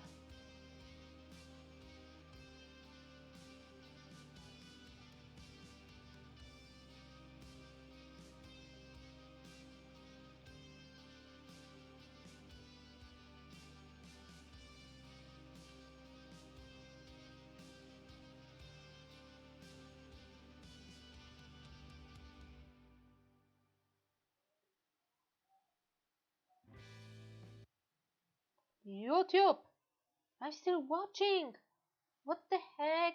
A: YouTube! I'm still watching! What the heck?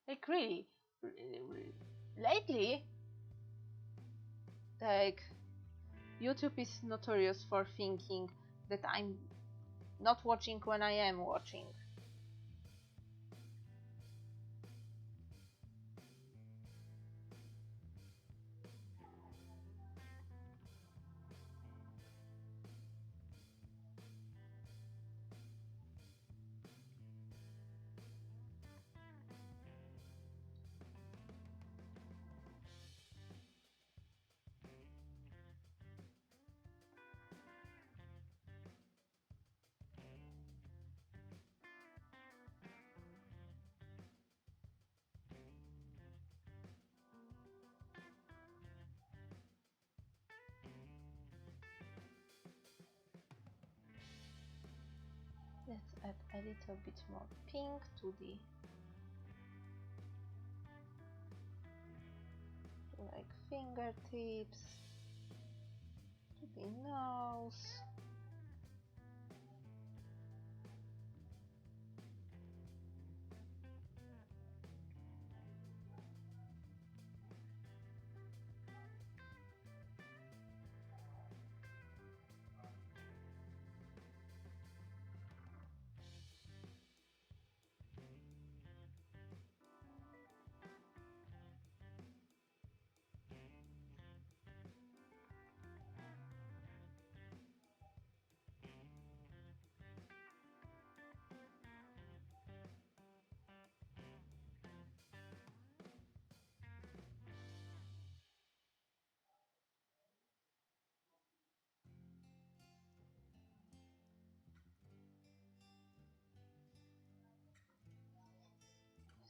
A: Like really, lately, like YouTube is notorious for thinking that I'm not watching when I am watching. Let's add a little bit more pink to the like fingertips, to the nose.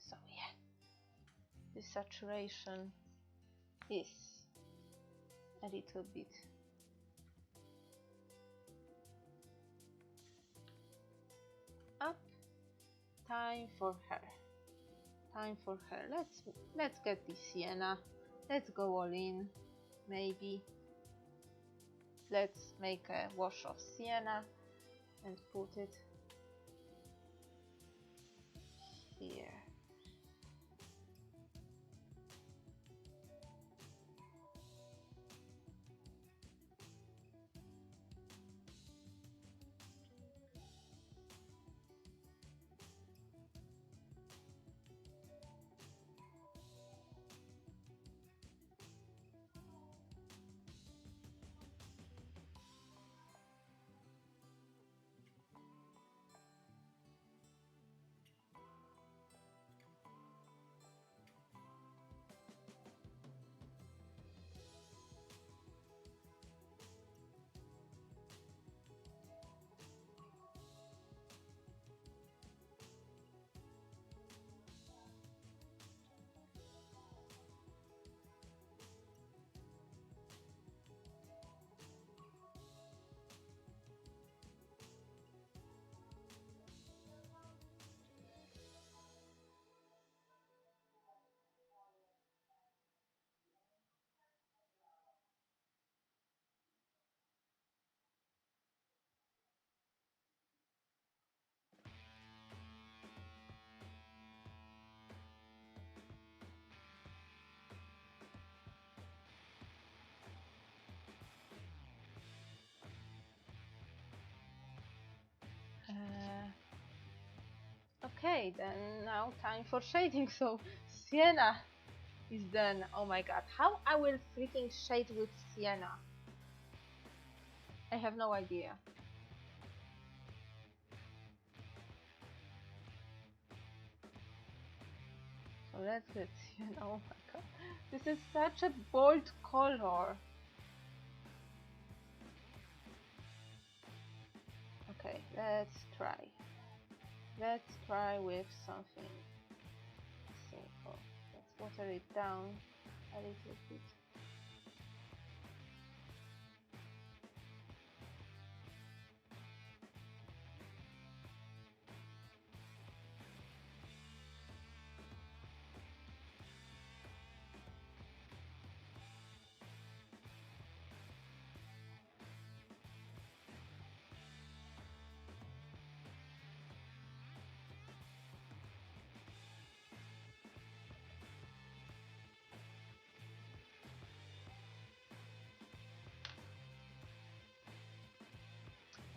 A: So yeah, the saturation is a little bit up. Time for her. Time for her. Let's get the sienna. Let's go all in. Maybe let's make a wash of sienna and put it here. Okay, then now time for shading. So sienna is done. Oh my god, how I will freaking shade with sienna? I have no idea. So let's get sienna. Oh my god, this is such a bold color. Okay, let's try. Let's try with something simple. Let's water it down a little bit.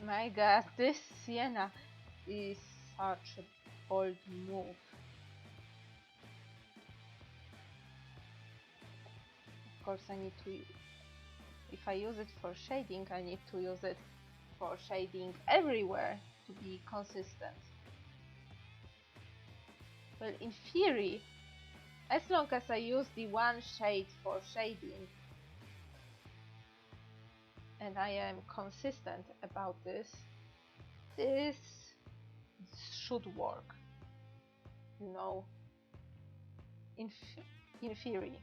A: My god, this sienna is such a bold move. Of course, I need to, if I use it for shading, I need to use it for shading everywhere to be consistent. Well, in theory, as long as I use the one shade for shading and I am consistent about this, this should work, you know, in theory.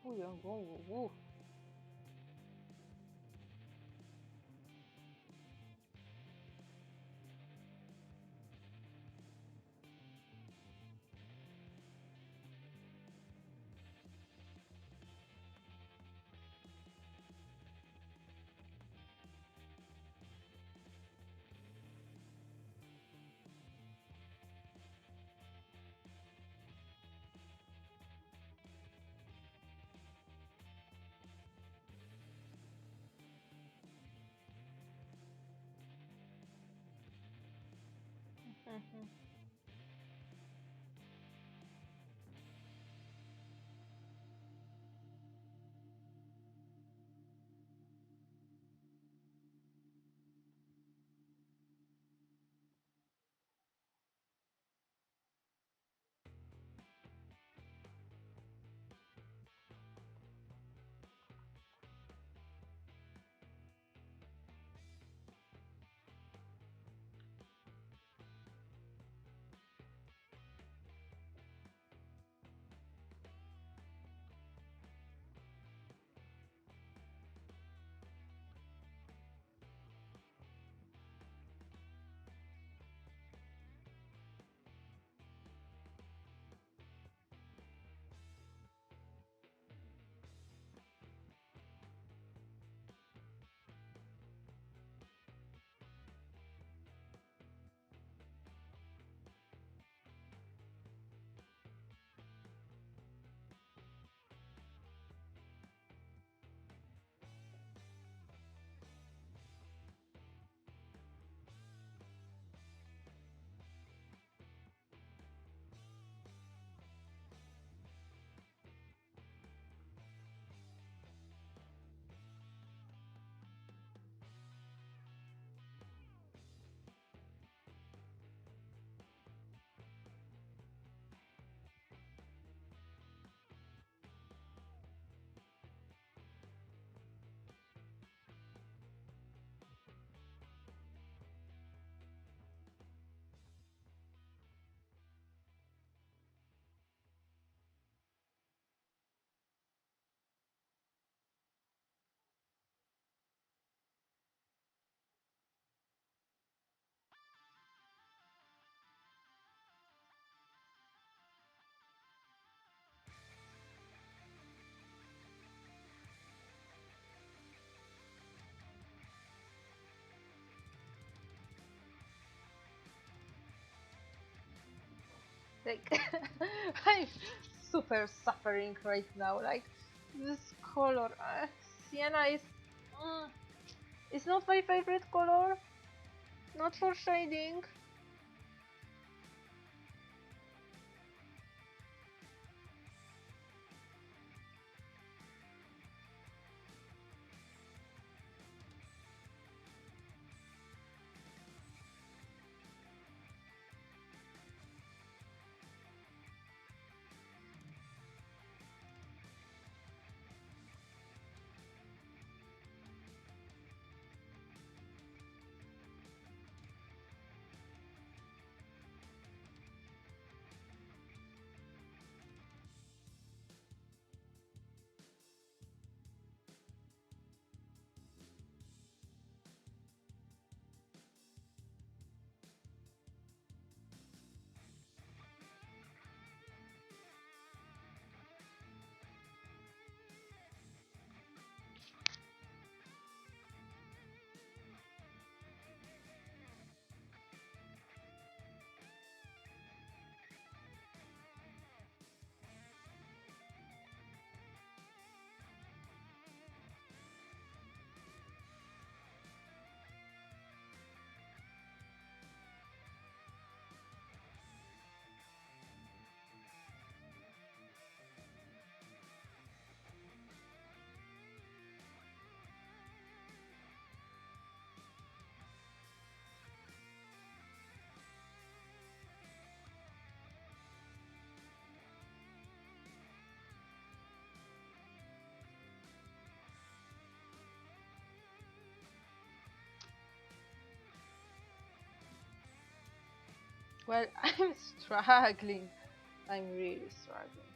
A: Ooh, ooh, ooh, ooh. Mhm. Like I'm super suffering right now. Like this color, sienna is not my favorite color. Not for shading. Well, I'm struggling. I'm really struggling.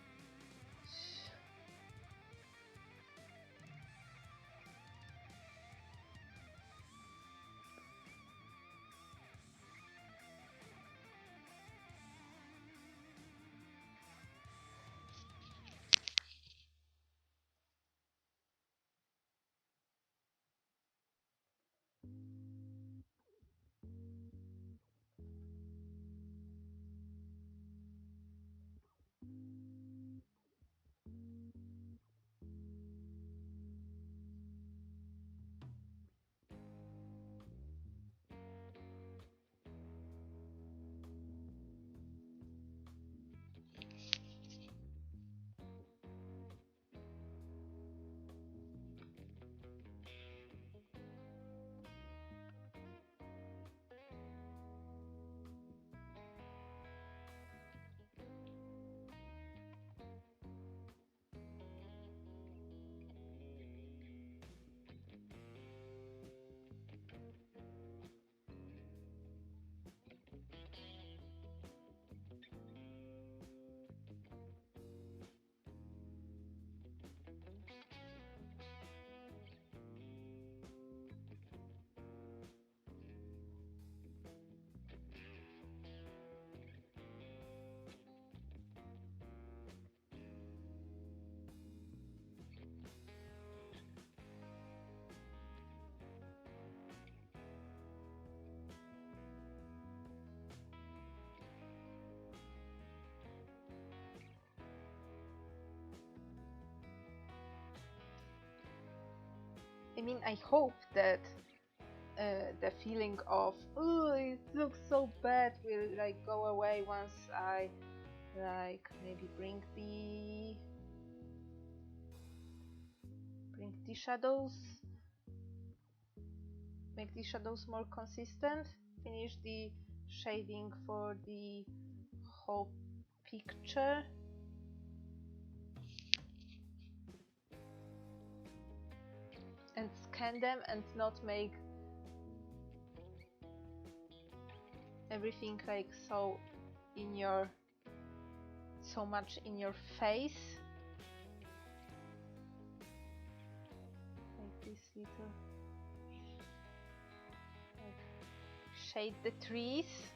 A: I mean, I hope that the feeling of oh it looks so bad will like go away once I like maybe bring the shadows, make the shadows more consistent, finish the shading for the whole picture. And scan them and not make everything like so much in your face. Like this little, like shade the trees,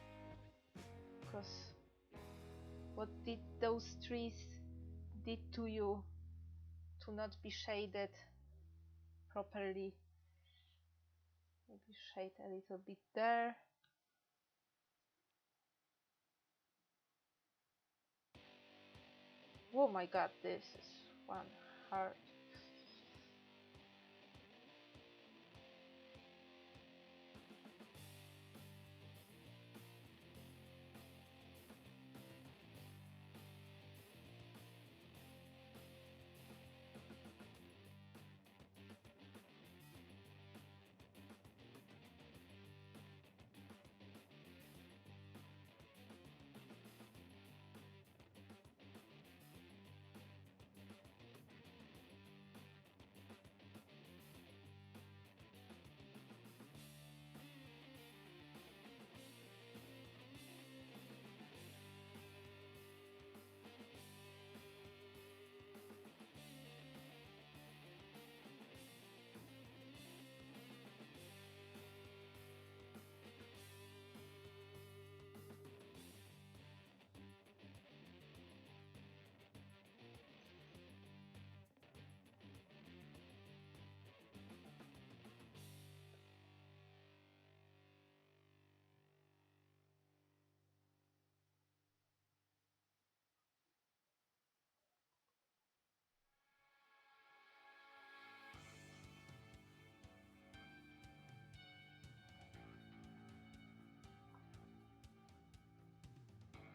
A: because what did those trees did to you to not be shaded properly? Maybe shade a little bit there. Oh my god, this is one hard.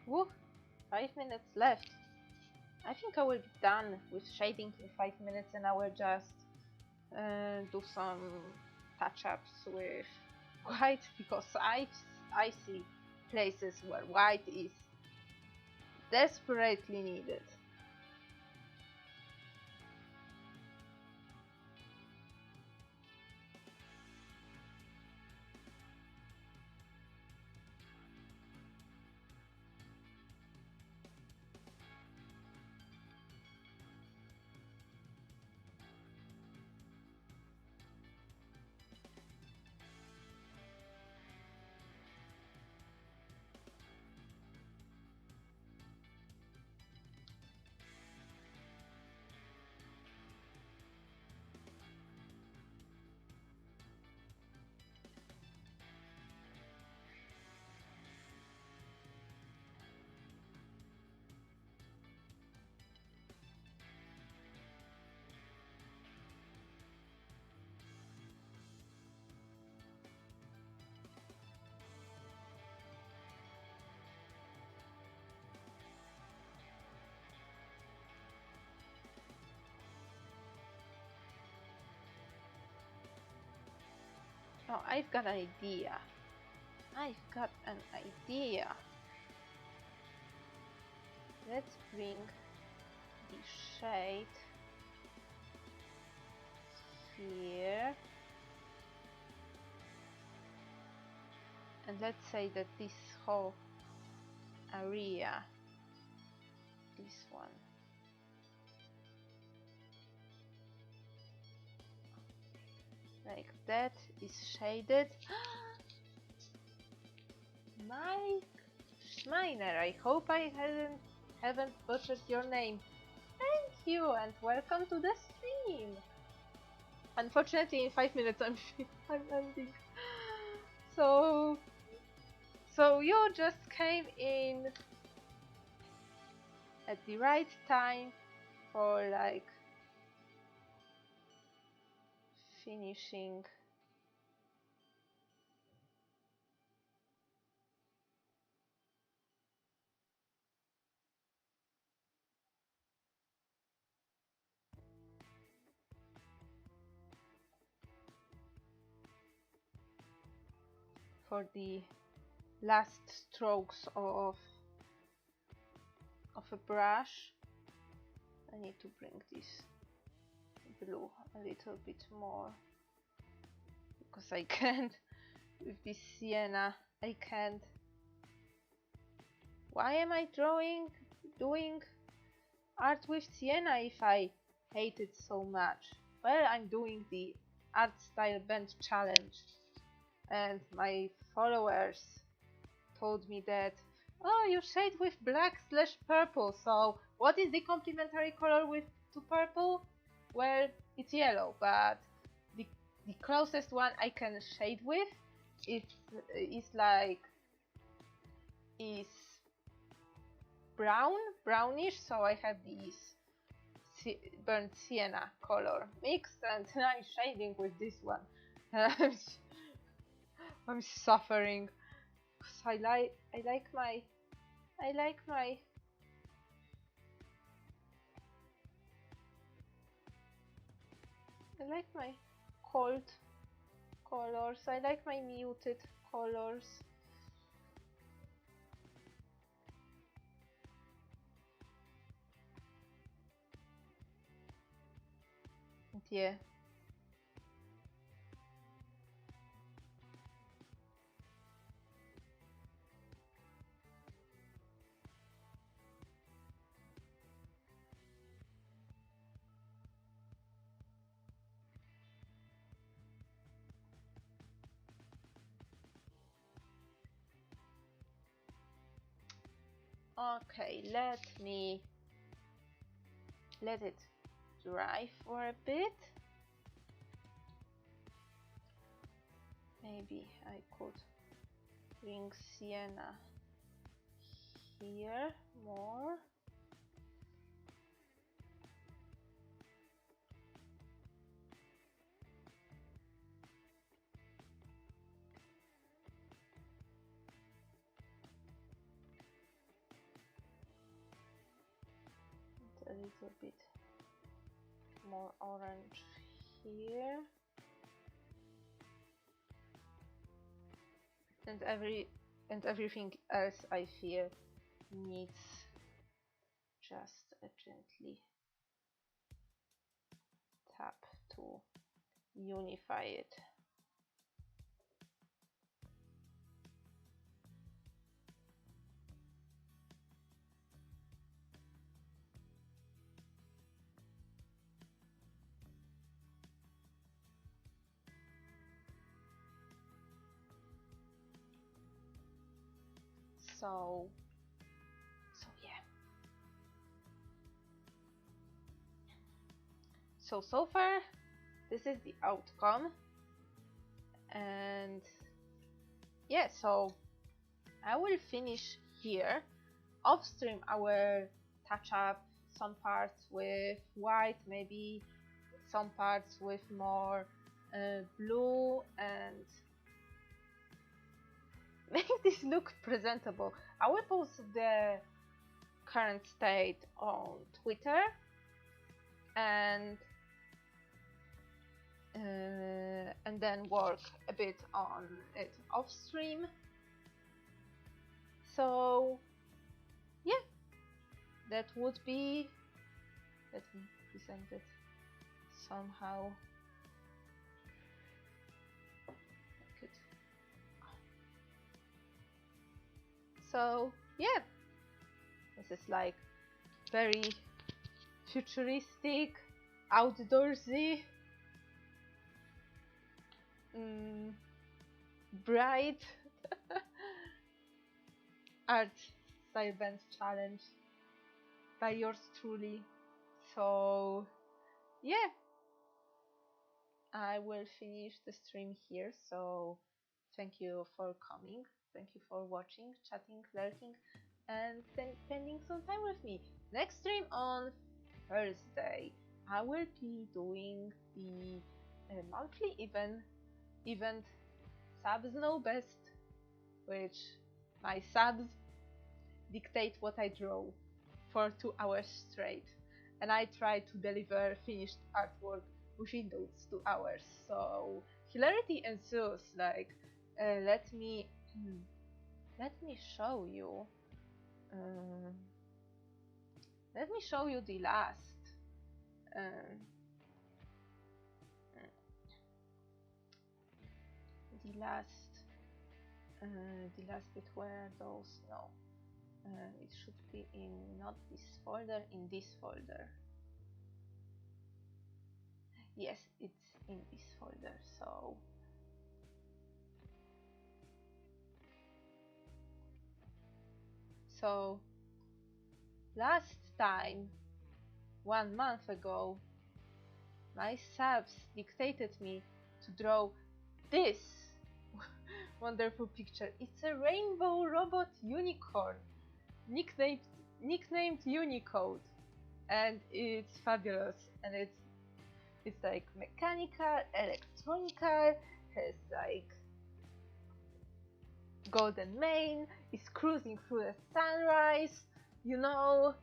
A: Woo! 5 minutes left. I think I will be done with shading in 5 minutes, and I will just do some touch-ups with white, because I see places where white is desperately needed. Oh, I've got an idea. Let's bring the shade here. And let's say that this whole area, this one, like that, is shaded. Mike Schmeiner, I hope I haven't butchered your name. Thank you and welcome to the stream. Unfortunately, in 5 minutes I'm ending. So you just came in at the right time for like finishing for the last strokes of a brush. I need to bring this blue a little bit more because I can't with this sienna. I can't. Why am I doing art with sienna if I hate it so much? Well, I'm doing the Artstyle band challenge, and my followers told me that, oh, you shade with black/purple, so what is the complementary color to purple? Well, it's yellow, but the closest one I can shade with is brownish, so I have this burnt sienna color mixed, and I'm shading with this one. I'm suffering. I like my cold colors. I like my muted colors. And yeah. Okay, let it dry for a bit. Maybe I could bring sienna here more. A little bit more orange here, and everything else I feel needs just a gently tap to unify it. So yeah. So far, this is the outcome, and yeah. So I will finish here. Off stream, I will touch up some parts with white, maybe some parts with more blue, and make this look presentable. I will post the current state on Twitter, and then work a bit on it off stream. So yeah, that would be, let me present it somehow. Good. So yeah, this is like very futuristic, outdoorsy, bright art style band challenge by yours truly. So yeah, I will finish the stream here. So thank you for coming, thank you for watching, chatting, lurking, and spending some time with me. Next stream on Thursday, I will be doing the monthly event Subs Know Best, which my subs dictate what I draw for 2 hours straight, and I try to deliver finished artwork within those 2 hours. So hilarity ensues. Like, let me show you. Let me show you the last. The last bit where those, no, it should be in not this folder, in this folder. Yes, it's in this folder. So last time, 1 month ago, my subs dictated me to draw this wonderful picture. It's a rainbow robot unicorn, nicknamed nicknamed Unicode, and it's fabulous, and it's like mechanical, electronical, has like golden mane, is cruising through the sunrise, you know.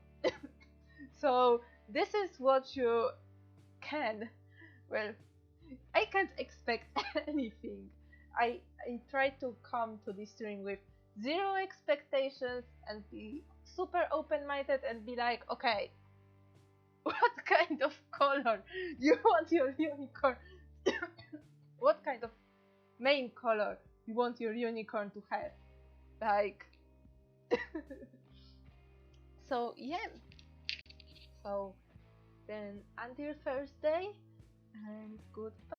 A: So this is what you can. Well, I can't expect anything. I try to come to this stream with zero expectations and be super open-minded and be like, okay, what kind of color you want your unicorn? What kind of main color you want your unicorn to have? Like, so yeah. So then until Thursday, and goodbye.